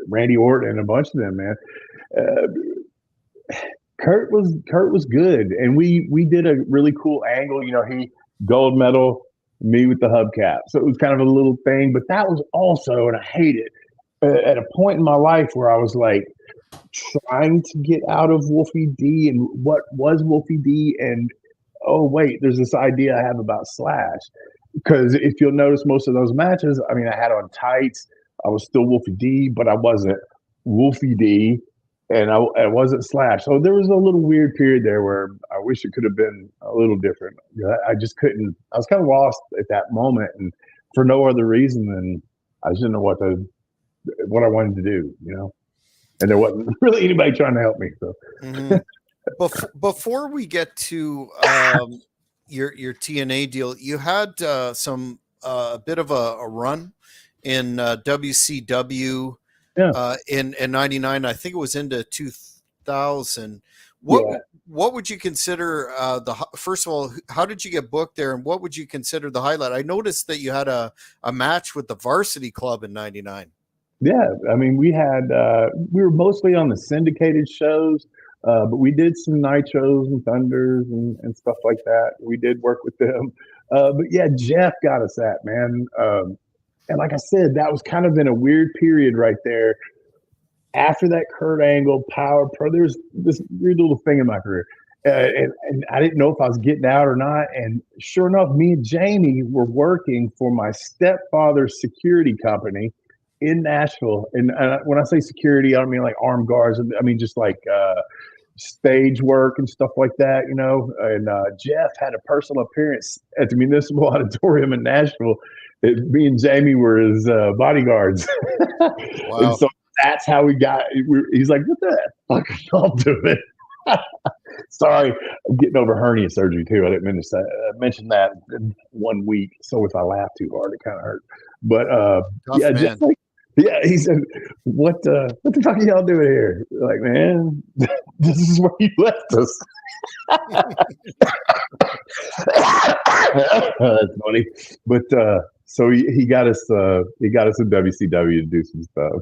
Randy Orton and a bunch of them, man. Kurt was good, and we did a really cool angle. You know, he gold medal, me with the hubcap, so it was kind of a little thing. But that was also, and I hate it, at a point in my life where I was like trying to get out of Wolfie D and what was Wolfie D, and oh wait, there's this idea I have about Slash. Because if you'll notice, most of those matches, I mean, I had on tights. I was still Wolfie D, but I wasn't Wolfie D, and I wasn't Slash. So there was a little weird period there where I wish it could have been a little different. I just couldn't. I was kind of lost at that moment, and for no other reason than I just didn't know what I wanted to do, you know. And there wasn't really anybody trying to help me. So before we get to your TNA deal, you had some a bit of a run in WCW in '99. I think it was into 2000. What would you consider first of all, how did you get booked there, and what would you consider the highlight? I noticed that you had a match with the Varsity Club in '99. Yeah, I mean, we were mostly on the syndicated shows. But we did some Nitros and Thunders and stuff like that. We did work with them. But yeah, Jeff got us that, man. And like I said, that was kind of in a weird period right there. After that Kurt Angle Power Pro, there's this weird little thing in my career. And I didn't know if I was getting out or not. And sure enough, me and Jamie were working for my stepfather's security company in Nashville. And when I say security, I don't mean like armed guards. I mean just like stage work and stuff like that, you know. And Jeff had a personal appearance at the Municipal Auditorium in Nashville. Me and Jamie were his bodyguards. Wow. And so that's how we got. He's like, "What the fuck are y'all doing?" Sorry, I'm getting over hernia surgery too. I didn't mean to mention that in 1 week. So if I laugh too hard, it kind of hurt. But yeah, man. Just like. Yeah, he said, what the fuck are y'all doing here? Like, man, this is where you left us. That's funny. But so he got us in WCW to do some stuff.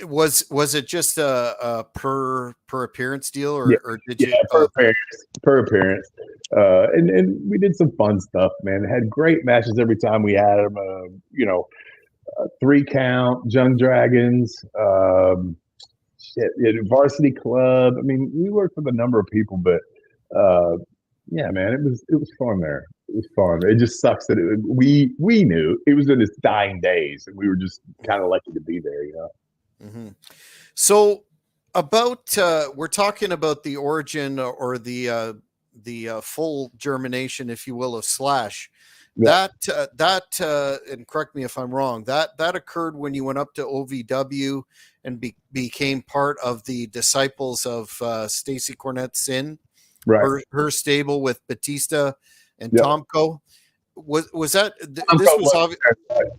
Was it just a per appearance deal, or did you per appearance? And we did some fun stuff, man. Had great matches every time we had them. You know, 3 count, Young Dragons, Varsity Club. I mean, we worked with a number of people, but yeah, man, it was fun there. It was fun. It just sucks that we knew it was in its dying days, and we were just kind of lucky to be there, you know. Mm-hmm. So about we're talking about the origin or the full germination, if you will, of Slash. Yeah. That and correct me if I'm wrong, that occurred when you went up to OVW and became part of the disciples of Stacey Cornette Sin, right? Her stable with Batista and yep. Tomko. Was that Tomko this was obvious?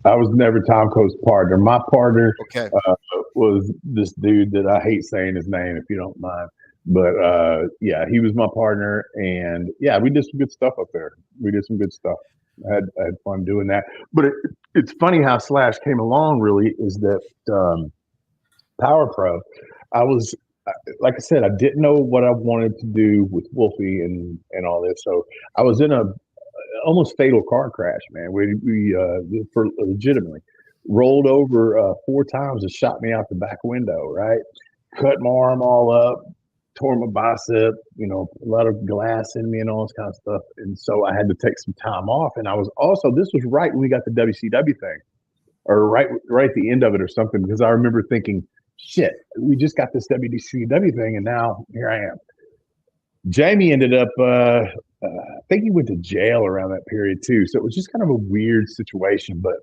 I was never Tomko's partner. My partner was this dude that I hate saying his name if you don't mind. But yeah, he was my partner, and yeah, we did some good stuff up there. We did some good stuff. I had fun doing that. But it's funny how Slash came along, really, is that Power Pro, I was, like I said, I didn't know what I wanted to do with Wolfie and all this. So I was in a almost fatal car crash, man. We for legitimately rolled over 4 times and shot me out the back window, right? Cut my arm all up, tore my bicep, you know, a lot of glass in me and all this kind of stuff. And so I had to take some time off. And I was also, this was right when we got the WCW thing, or right at the end of it or something, because I remember thinking, shit, we just got this WCW thing, and now here I am. Jamie ended up, I think he went to jail around that period too. So it was just kind of a weird situation. But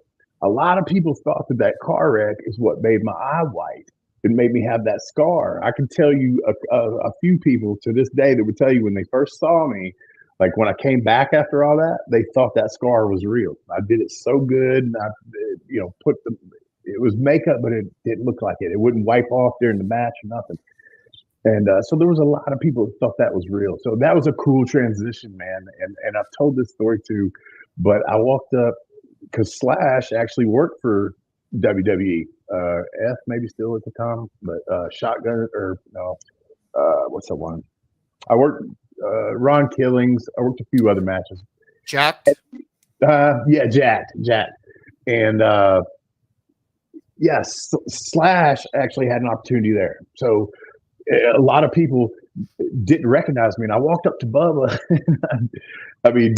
a lot of people thought that car wreck is what made my eye white. It made me have that scar. I can tell you a few people to this day that would tell you when they first saw me, like when I came back after all that, they thought that scar was real. I did it so good, and I, you know, it was makeup, but it didn't look like it. It wouldn't wipe off during the match or nothing. And so there was a lot of people who thought that was real. So that was a cool transition, man. And I've told this story too, but I walked up because Slash actually worked for WWE. F maybe still at the time, but Shotgun or no, what's that one? I worked Ron Killings. I worked a few other matches. Jacked? Yeah, Jack. And yes, Slash actually had an opportunity there. So a lot of people didn't recognize me. And I walked up to Bubba. I mean,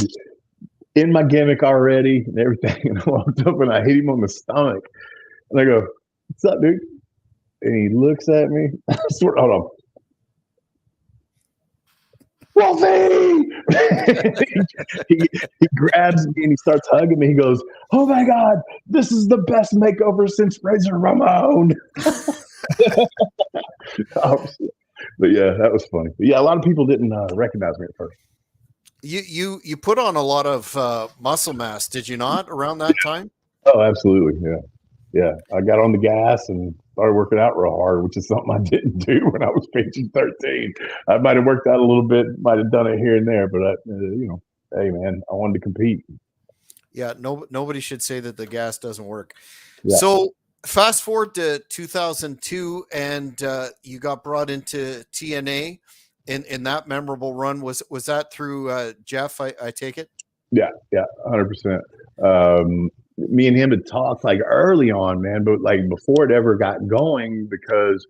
in my gimmick already and everything. And I walked up and I hit him on the stomach. And I go, "What's up, dude?" And he looks at me. I swear, hold on. Wolfie! he grabs me and he starts hugging me. He goes, "Oh my God, this is the best makeover since Razor Ramon." But yeah, that was funny. But yeah, a lot of people didn't recognize me at first. You put on a lot of muscle mass, did you not, around that time? Oh, absolutely. Yeah. I got on the gas and started working out real hard, which is something I didn't do when I was PG-13. I might have worked out a little bit, might have done it here and there, but hey man, I wanted to compete. Yeah, nobody should say that the gas doesn't work. Yeah. So fast forward to 2002, and you got brought into TNA in that memorable run. Was that through Jeff? I take it. Yeah, 100%. Me and him had talked like early on, man, but like before it ever got going, because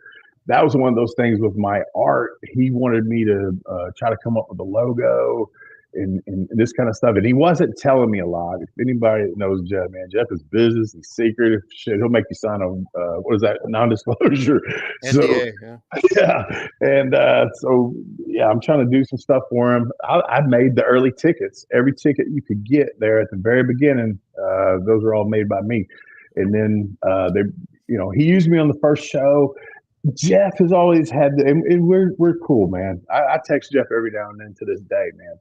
that was one of those things with my art. He wanted me to try to come up with a logo and this kind of stuff. And he wasn't telling me a lot. If anybody knows Jeff, man, Jeff is business and secret. Shit, he'll make you sign a, what is that, non-disclosure. NDA, yeah. And so, yeah, I'm trying to do some stuff for him. I made the early tickets. Every ticket you could get there at the very beginning, those were all made by me. And then he used me on the first show. Jeff has always had, and we're cool, man. I text Jeff every now and then to this day, man.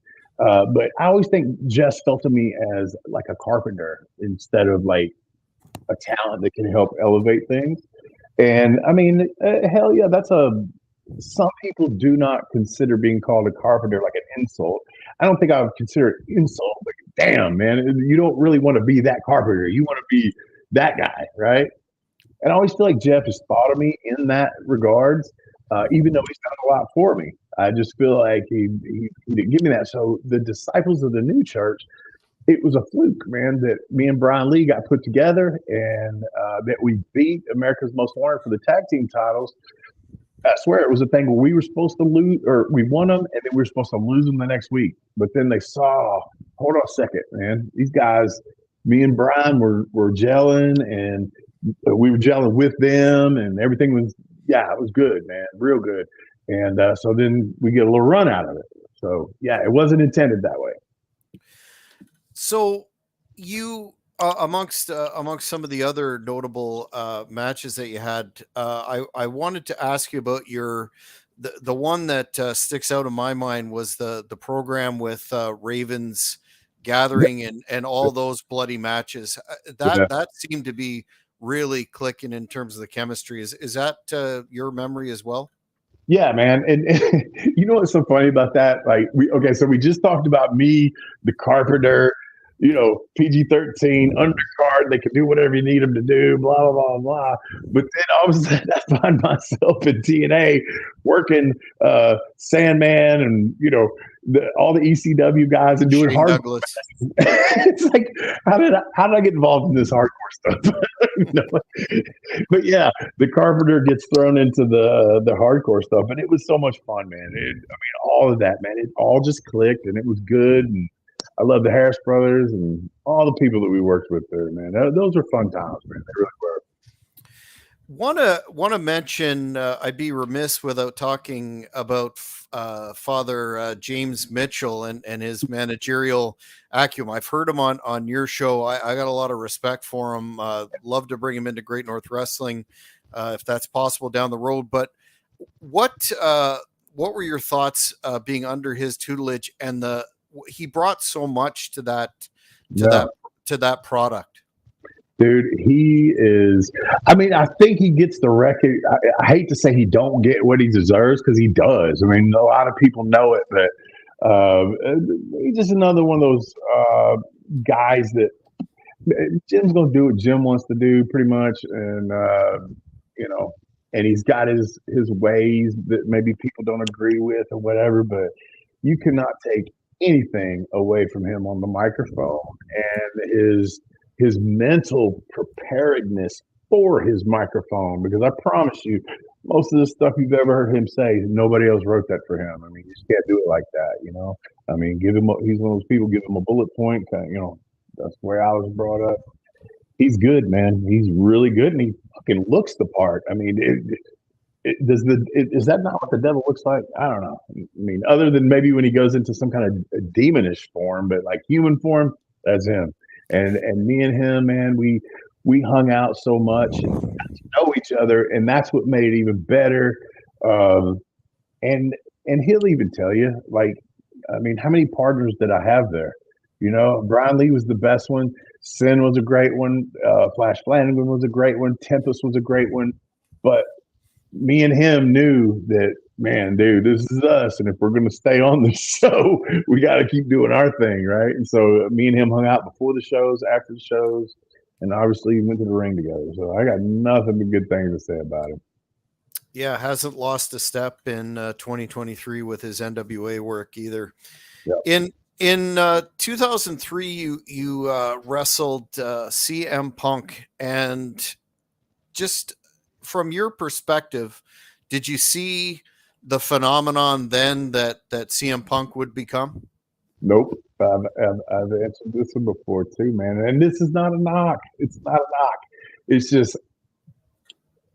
But I always think Jeff felt to me as like a carpenter instead of like a talent that can help elevate things. And I mean, hell yeah, some people do not consider being called a carpenter like an insult. I don't think I would consider it insult, but damn, man, you don't really want to be that carpenter. You want to be that guy, right? And I always feel like Jeff has thought of me in that regards, even though he's done a lot for me. I just feel like he didn't give me that. So the Disciples of the New Church, it was a fluke, man, that me and Brian Lee got put together and that we beat America's Most Wanted for the tag team titles. I swear it was a thing where we were supposed to lose, or we won them, and then we were supposed to lose them the next week. But then they saw, hold on a second, man, these guys, me and Brian were gelling, and we were gelling with them, and everything was, it was good, man, real good. And so then we get a little run out of it. So, yeah, it wasn't intended that way. So you, amongst some of the other notable matches that you had, I wanted to ask you about the one that sticks out in my mind was the program with Ravens Gathering and all those bloody matches. That seemed to be really clicking in terms of the chemistry. Is that your memory as well? Yeah, man. And you know what's so funny about that? Like, so we just talked about me, the carpenter, PG-13, undercard, they can do whatever you need them to do, blah, blah, blah, blah. But then all of a sudden I find myself in TNA working Sandman and, all the ECW guys and doing hardcore. It's like, how did I get involved in this hardcore stuff? But yeah, the carpenter gets thrown into the hardcore stuff, and it was so much fun, man. All of that, man, it all just clicked, and it was good. And I love the Harris brothers and all the people that we worked with there, man. Those were fun times, man. They really were. Want to mention? I'd be remiss without talking about Father James Mitchell and his managerial acumen. I've heard him on your show. I got a lot of respect for him. Love to bring him into Great North Wrestling if that's possible down the road. But what were your thoughts being under his tutelage? And he brought so much to that product. Dude, he is. I think he gets the record. I hate to say he don't get what he deserves, because he does. A lot of people know it, but he's just another one of those guys that Jim's gonna do what Jim wants to do, pretty much, and you know, and he's got his ways that maybe people don't agree with or whatever. But you cannot take anything away from him on the microphone and his mental preparedness for his microphone. Because I promise you, most of the stuff you've ever heard him say, nobody else wrote that for him. I mean, you just can't do it like that, you know. I mean, he's one of those people, give him a bullet point, kind of, you know. That's the way I was brought up. He's good, man. He's really good, and he fucking looks the part. I mean, is that not what the devil looks like? I don't know. I mean, other than maybe when he goes into some kind of demonish form, but like human form, that's him. And me and him, man, we hung out so much and got to know each other, and that's what made it even better. Um, and he'll even tell you, like, I mean, how many partners did I have there? You know, Brian Lee was the best one. Sin was a great one. Flash Flanagan was a great one. Tempest was a great one. But me and him knew that, man, dude, this is us. And if we're going to stay on the show, we got to keep doing our thing, right? And so me and him hung out before the shows, after the shows, and obviously went to the ring together. So I got nothing but good things to say about him. Yeah, hasn't lost a step in 2023 with his NWA work either. Yep. In 2003, you wrestled CM Punk, and just from your perspective, did you see the phenomenon then that CM Punk would become? Nope. I've answered this one before too, man. And this is not a knock. It's not a knock. It's just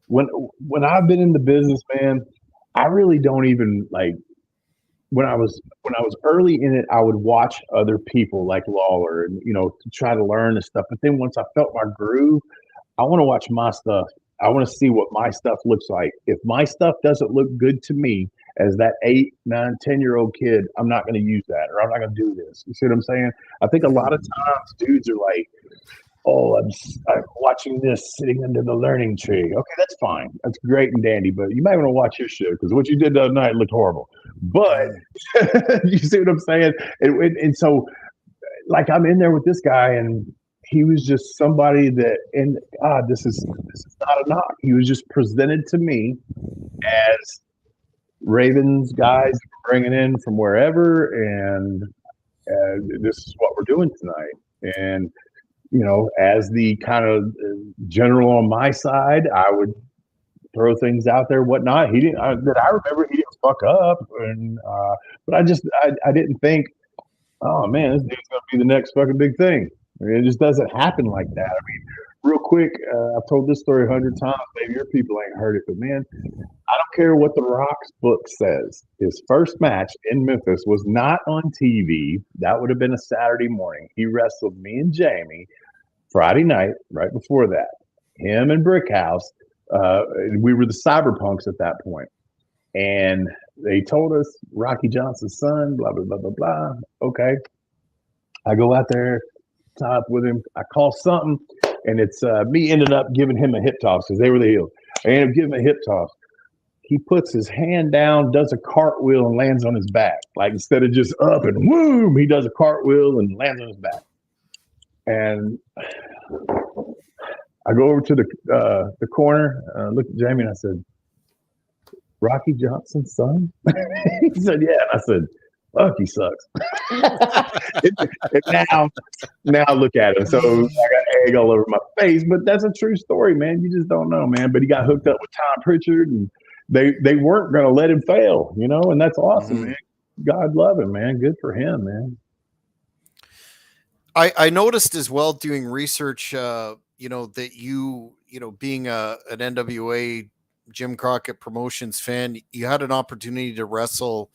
when I've been in the business, man, I really don't even like when I was early in it, I would watch other people like Lawler and you know to try to learn and stuff. But then once I felt my groove, I want to watch my stuff. I want to see what my stuff looks like. If my stuff doesn't look good to me as that 8, 9, 10-year-old kid, I'm not going to use that or I'm not going to do this. You see what I'm saying? I think a lot of times dudes are like, oh, I'm watching this sitting under the learning tree. Okay, that's fine. That's great and dandy, but you might want to watch your shit because what you did the other night looked horrible. But you see what I'm saying? And so, like, I'm in there with this guy, and he was just somebody that, and this is not a knock. He was just presented to me as Ravens guys bringing in from wherever, and this is what we're doing tonight. And you know, as the kind of general on my side, I would throw things out there, whatnot. He didn't. I remember he didn't fuck up, and but I didn't think, oh man, this dude's gonna be the next fucking big thing. I mean, it just doesn't happen like that. I mean, real quick, I've told this story 100 times. Maybe your people ain't heard it, but man, I don't care what The Rock's book says. His first match in Memphis was not on TV. That would have been a Saturday morning. He wrestled me and Jamie Friday night, right before that. Him and Brickhouse. We were the Cyberpunks at that point. And they told us Rocky Johnson's son, blah, blah, blah, blah, blah. Okay. I go out there, top with him. I call something, and it's me ended up giving him a hip toss because they were the heels. I ended up giving him a hip toss. He puts his hand down, does a cartwheel, and lands on his back. Like instead of just up and whoom, he does a cartwheel and lands on his back. And I go over to the corner, look at Jamie, and I said, Rocky Johnson's son? He said, yeah. And I said, fuck, he sucks. and now look at him. So I got egg all over my face, but that's a true story, man. You just don't know, man. But he got hooked up with Tom Pritchard, and they weren't going to let him fail, you know, and that's awesome, man. God love him, man. Good for him, man. I noticed as well doing research, you know, that you know, being an NWA Jim Crockett Promotions fan, you had an opportunity to wrestle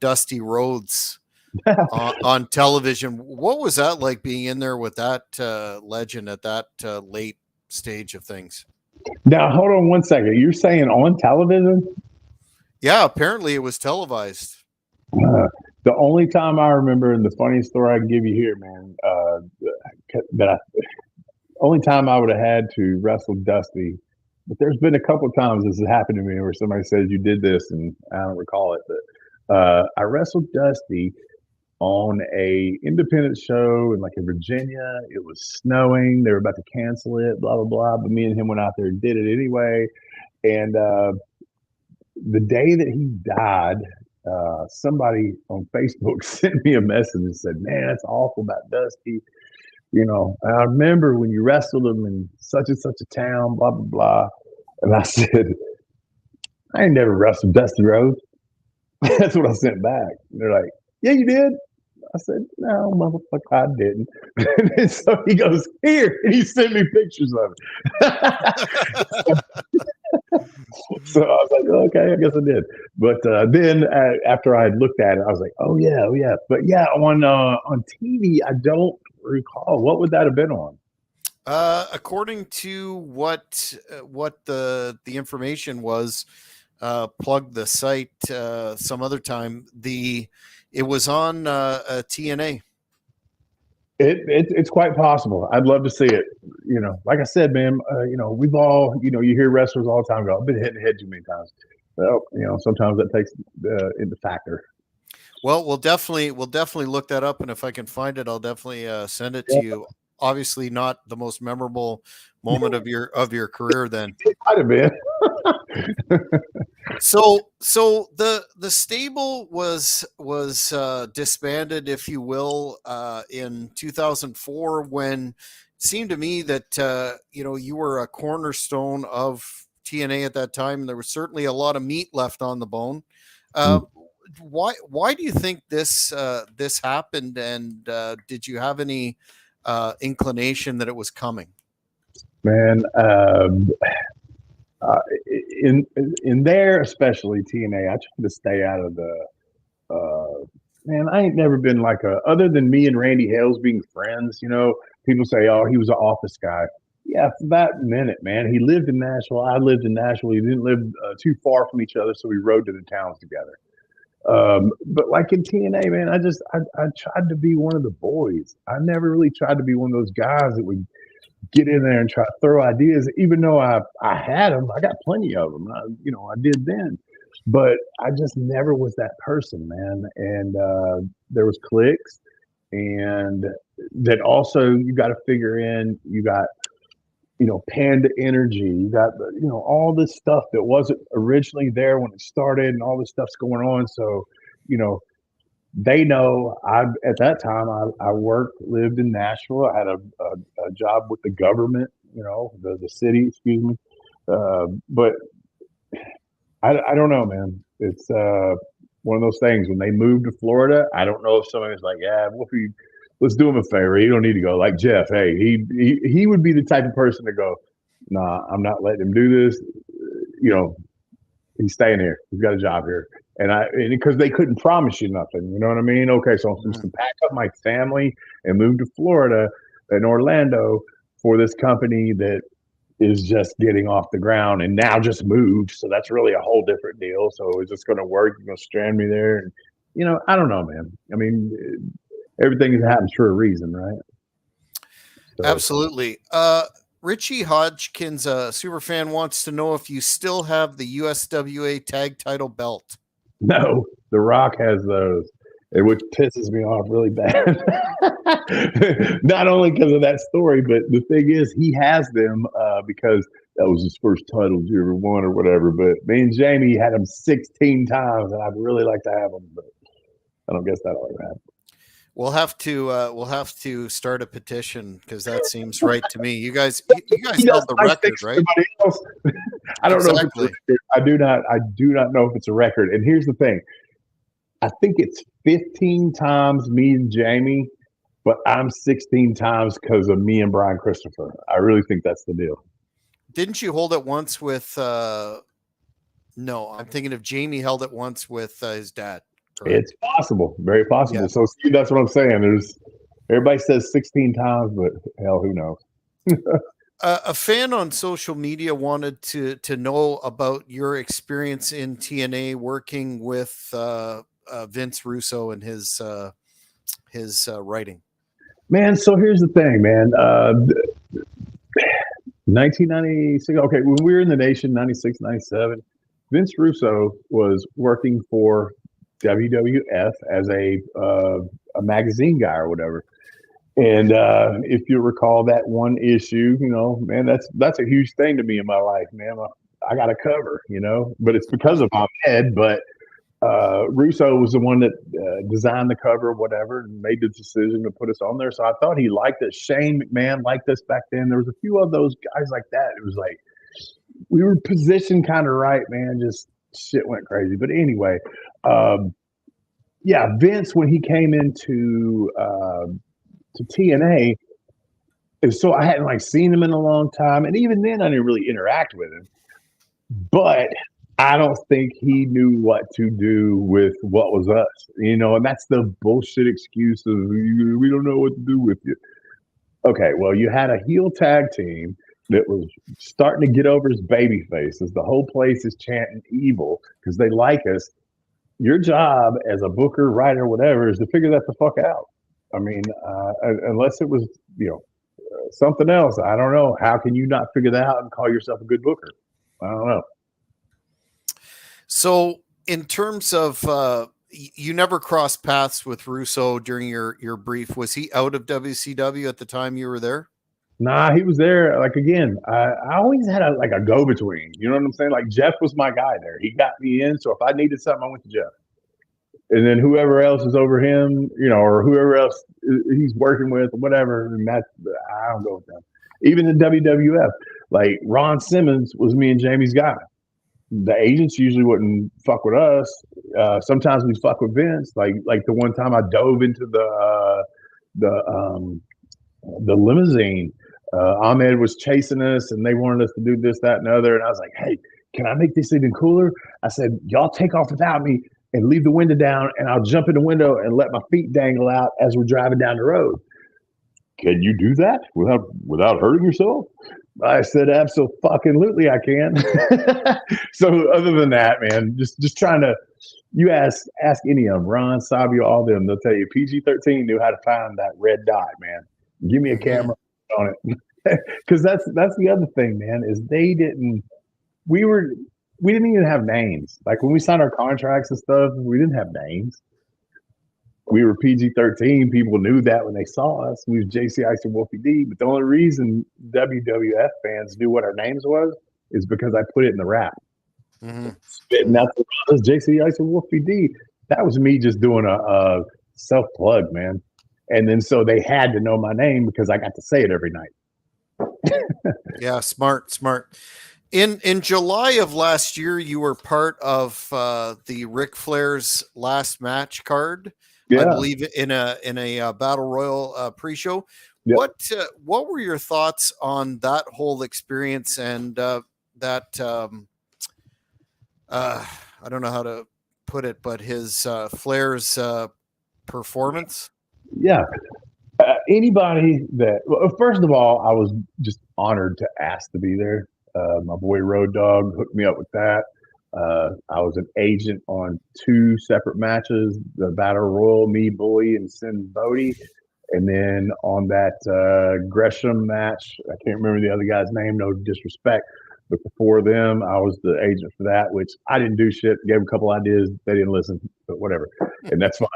Dusty Rhodes on television. What was that like being in there with that legend at that late stage of things? Now, hold on one second. You're saying on television? Yeah, apparently it was televised. The only time I remember, and the funniest story I can give you here, man, only time I would have had to wrestle Dusty, but there's been a couple of times this has happened to me where somebody says you did this, and I don't recall it, but I wrestled Dusty on a independent show in Virginia. It was snowing. They were about to cancel it, blah, blah, blah. But me and him went out there and did it anyway. And the day that he died, somebody on Facebook sent me a message and said, "Man, that's awful about Dusty. I remember when you wrestled him in such and such a town, blah, blah, blah." And I said, "I ain't never wrestled Dusty Rhodes." That's what I sent back. And they're like, "Yeah, you did." I said, "No, motherfucker, I didn't." And so he goes, "Here," and he sent me pictures of it. So I was like, "Okay, I guess I did." But then after I had looked at it, I was like, "Oh yeah, oh yeah." But yeah, on TV, I don't recall. What would that have been on? According to what the information was, plug the site some other time. It was on TNA. It's quite possible. I'd love to see it. Like I said, man, we've all, you hear wrestlers all the time go, "I've been hit in the head too many times." Well, sometimes that takes into factor. Well, we'll definitely look that up, and if I can find it, I'll definitely send it to you. Obviously, not the most memorable moment of your career. Then it might have been. So the stable was disbanded, if you will, in 2004, when it seemed to me that you were a cornerstone of TNA at that time. There was certainly a lot of meat left on the bone. Why do you think this happened? And did you have any inclination that it was coming? Man, in there, especially TNA, I try to stay out of the. Man, I ain't never been other than me and Randy Hales being friends. People say, "Oh, he was an office guy." Yeah, for that minute, man. He lived in Nashville. I lived in Nashville. We didn't live too far from each other, so we rode to the towns together. But like in TNA, man, I tried to be one of the boys. I never really tried to be one of those guys that would get in there and try to throw ideas, even though I had them. I got plenty of them. I did then. But I just never was that person, man. And there was cliques, and that also you got to figure in. You got Panda Energy. You got all this stuff that wasn't originally there when it started, and all this stuff's going on. So they know at that time I lived in Nashville. I had a job with the government, the city, excuse me. But I don't know, man. It's one of those things. When they moved to Florida, I don't know if somebody's like, "Yeah, Wolfie, let's do him a favor. You don't need to go." Like Jeff, hey, he would be the type of person to go, "Nah, I'm not letting him do this. He's staying here. He's got a job here." And because they couldn't promise you nothing, you know what I mean? Okay, so I'm supposed to pack up my family and move to Florida and Orlando for this company that is just getting off the ground and now just moved. So that's really a whole different deal. So is this going to work? You're going to strand me there? And, I don't know, man. I mean, everything happens for a reason, right? So. Absolutely. Richie Hodgkins, superfan, wants to know if you still have the USWA tag title belt. No, The Rock has those, which pisses me off really bad. Not only because of that story, but the thing is, he has them because that was his first title he ever won or whatever. But me and Jamie had them 16 times, and I'd really like to have them, but I don't guess that'll ever happen. We'll have to start a petition, because that seems right to me. You guys held the record, right? I don't know if it's a record. I do not know if it's a record. And here's the thing. I think it's 15 times me and Jamie, but I'm 16 times because of me and Brian Christopher. I really think that's the deal. Didn't you hold it once with no, I'm thinking of Jamie held it once with his dad. Correct. It's possible, very possible. Yeah. So see, that's what I'm saying. Everybody says 16 times, but hell, who knows? A fan on social media wanted to know about your experience in TNA working with Vince Russo and his writing. Man, so here's the thing, man. 1996. Okay, when we were in the nation, 96, 97, Vince Russo was working for WWF as a a magazine guy or whatever. And if you recall that one issue, man, that's a huge thing to me in my life, man. I got a cover, but it's because of Ahmed. But Russo was the one that designed the cover or whatever and made the decision to put us on there. So I thought he liked it. Shane McMahon liked us back then. There was a few of those guys like that. It was like we were positioned kind of right, man. Just shit went crazy. But anyway, Vince, when he came into to TNA, and so I hadn't seen him in a long time, and even then I didn't really interact with him. But I don't think he knew what to do with what was us, and that's the bullshit excuse of we don't know what to do with you. Okay, well, you had a heel tag team that was starting to get over his baby face as the whole place is chanting evil because they like us. Your job as a booker, writer, whatever, is to figure that the fuck out. I mean, unless it was, something else, I don't know. How can you not figure that out and call yourself a good booker? I don't know. So in terms of, you never crossed paths with Russo during your brief. Was he out of WCW at the time you were there? Nah, he was there. Again, I always had a go-between. You know what I'm saying? Jeff was my guy there. He got me in. So if I needed something, I went to Jeff. And then whoever else is over him, or whoever else he's working with, or whatever, and I don't go with them. Even in WWF, Ron Simmons was me and Jamie's guy. The agents usually wouldn't fuck with us. Sometimes we fuck with Vince. Like the one time I dove into the limousine. Ahmed was chasing us, and they wanted us to do this, that, and the other. And I was like, "Hey, can I make this even cooler?" I said, "Y'all take off without me and leave the window down, and I'll jump in the window and let my feet dangle out as we're driving down the road." "Can you do that without hurting yourself?" I said, "Absolutely, I can." So other than that, man, just trying to. You ask any of them, Ron, Sabio, all them, they'll tell you PG-13 knew how to find that red dot, man. Give me a camera on it, because that's the other thing, man. Is they didn't. We didn't even have names. When we signed our contracts and stuff, we didn't have names. We were PG-13. People knew that when they saw us. We was JC Ice and Wolfie D. But the only reason WWF fans knew what our names was is because I put it in the rap. Spitting out the JC Ice and Wolfie D. That was me just doing a self plug, man. And then so they had to know my name because I got to say it every night. Yeah, smart. In July of last year, you were part of the Ric Flair's last match card. Yeah. I believe in a battle royal pre-show. Yep. What were your thoughts on that whole experience and that? I don't know how to put it, but his Flair's performance. Yeah. Anybody that, well, first of all, I was just honored to ask to be there. My boy Road Dogg hooked me up with that. I was an agent on 2 separate matches, the Battle Royal, me, Bully, and Sin Bodie. And then on that Gresham match, I can't remember the other guy's name, no disrespect, but before them, I was the agent for that, which I didn't do shit. Gave them a couple ideas. They didn't listen, but whatever. And that's fine.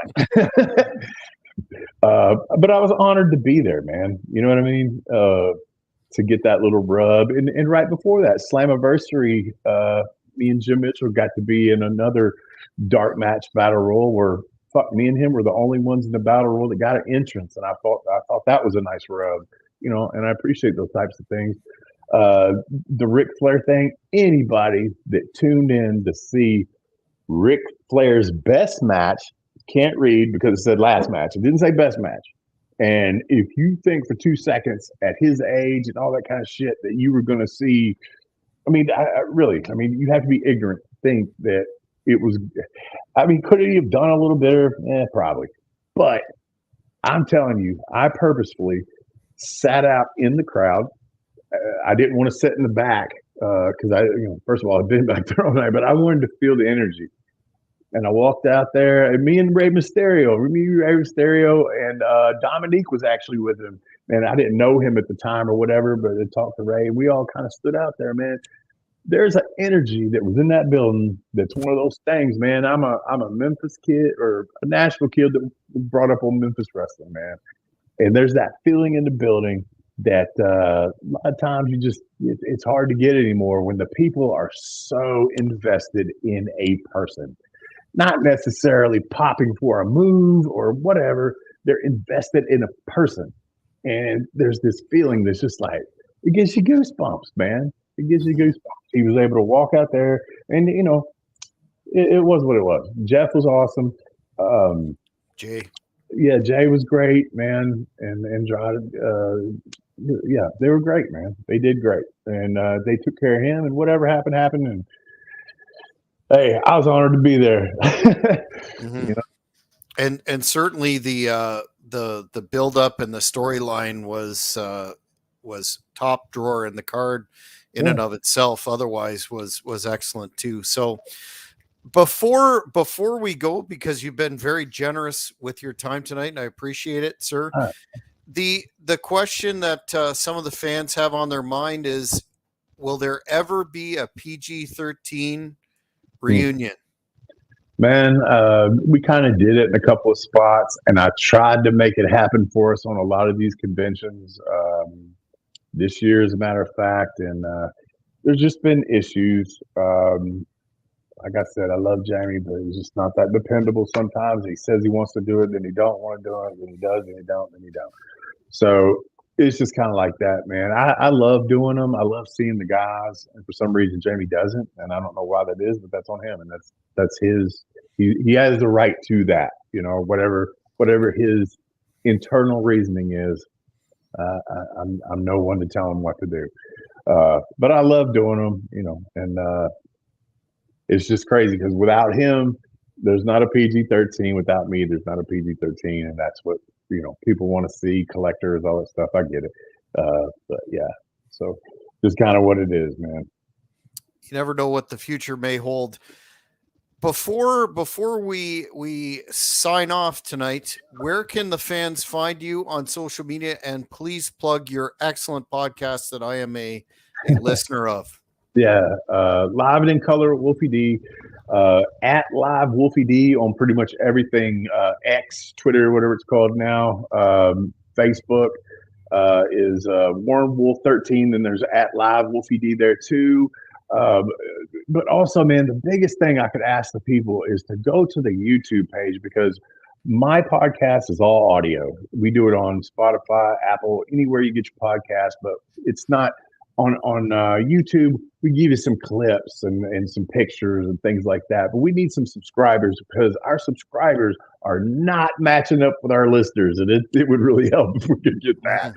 But I was honored to be there, man. You know what I mean? To get that little rub. And right before that, Slammiversary, me and Jim Mitchell got to be in another dark match battle royal where me and him were the only ones in the battle royal that got an entrance. And I thought that was a nice rub, and I appreciate those types of things. The Ric Flair thing, anybody that tuned in to see Ric Flair's best match, can't read because it said last match. It didn't say best match. And if you think for 2 seconds at his age and all that kind of shit that you were going to see, you have to be ignorant to think that it was, could he have done a little better? Probably. But I'm telling you, I purposefully sat out in the crowd. I didn't want to sit in the back because first of all, I've been back there all night, but I wanted to feel the energy. And I walked out there, and me and Rey Mysterio, and Dominique was actually with him. And I didn't know him at the time or whatever, but I talked to Ray. We all kind of stood out there, man. there's an energy that was in that building. That's one of those things, man. I'm a Memphis kid or a Nashville kid that was brought up on Memphis wrestling, man. And there's that feeling in the building that a lot of times it's hard to get anymore when the people are so invested in a person, not necessarily popping for a move or whatever. They're invested in a person. And there's this feeling that's just like, it gives you goosebumps, man. It gives you goosebumps. He was able to walk out there and, you know, it was what it was. Jeff was awesome. Jay. Yeah, Jay was great, man. And Andrade, yeah, they were great, man. They did great. And they took care of him, and whatever happened. And hey, I was honored to be there. Mm-hmm. You know? And certainly the build up and the storyline was top drawer in the card in and of itself. Otherwise was excellent too. So before we go, because you've been very generous with your time tonight, and I appreciate it, sir. The question that some of the fans have on their mind is, will there ever be a PG-13 reunion? Man, we kind of did it in a couple of spots, and I tried to make it happen for us on a lot of these conventions this year, as a matter of fact. And there's just been issues. Like I said, I love Jamie, but he's just not that dependable sometimes. He says he wants to do it, then he don't want to do it, then he does, then he don't, then he don't. So it's just kind of like that, man. I love doing them. I love seeing the guys, and for some reason Jamie doesn't, and I don't know why that is, but that's on him, and that's his. He has the right to that, you know, whatever his internal reasoning is. I'm no one to tell him what to do, but I love doing them, you know, and it's just crazy because without him, there's not a PG-13. Without me, there's not a PG-13, and that's what, you know, people want to see, collectors, all that stuff. I get it, but yeah, so just kind of what it is, man. You never know what the future may hold. Before we sign off tonight, where can the fans find you on social media? And please plug your excellent podcast that I am a listener of. Yeah, Live and in Color, Wolfie D, at Live Wolfie D on pretty much everything, X, Twitter, whatever it's called now. Facebook is Warren Wolf 13. Then there's at Live Wolfie D there too. But also, man, the biggest thing I could ask the people is to go to the YouTube page, because my podcast is all audio. We do it on Spotify, Apple, anywhere you get your podcast, but it's not on YouTube. We give you some clips and some pictures and things like that, but we need some subscribers, because our subscribers are not matching up with our listeners, and it would really help if we could get that.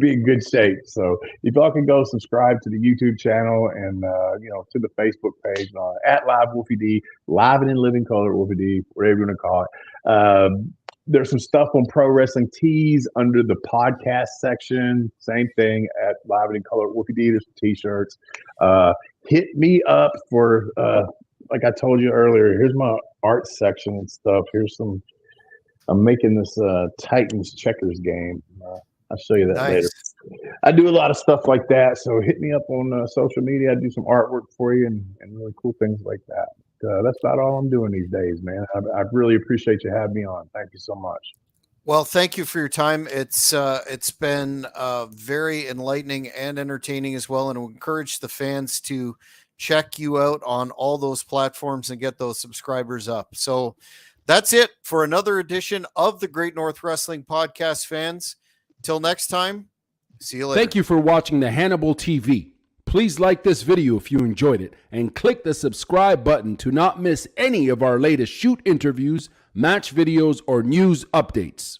Be in good shape. So if y'all can go subscribe to the YouTube channel and you know, to the Facebook page at Live Wolfie D, Live and in Living Color Wolfie D, whatever you want to call it. There's some stuff on Pro Wrestling Tees under the podcast section. Same thing at Live and in Color Wolfie D. There's some t-shirts. Hit me up for like I told you earlier, here's my art section and stuff. I'm making this Titans checkers game. I'll show you that later. I do a lot of stuff like that, so hit me up on social media. I do some artwork for you and really cool things like that. That's about all I'm doing these days, man. I really appreciate you having me on. Thank you so much. Well, thank you for your time. It's been very enlightening and entertaining as well, and I encourage the fans to check you out on all those platforms and get those subscribers up. So that's it for another edition of the Great North Wrestling Podcast, fans. Till next time, see you later. Thank you for watching the Hannibal TV. Please like this video if you enjoyed it, and click the subscribe button to not miss any of our latest shoot interviews, match videos, or news updates.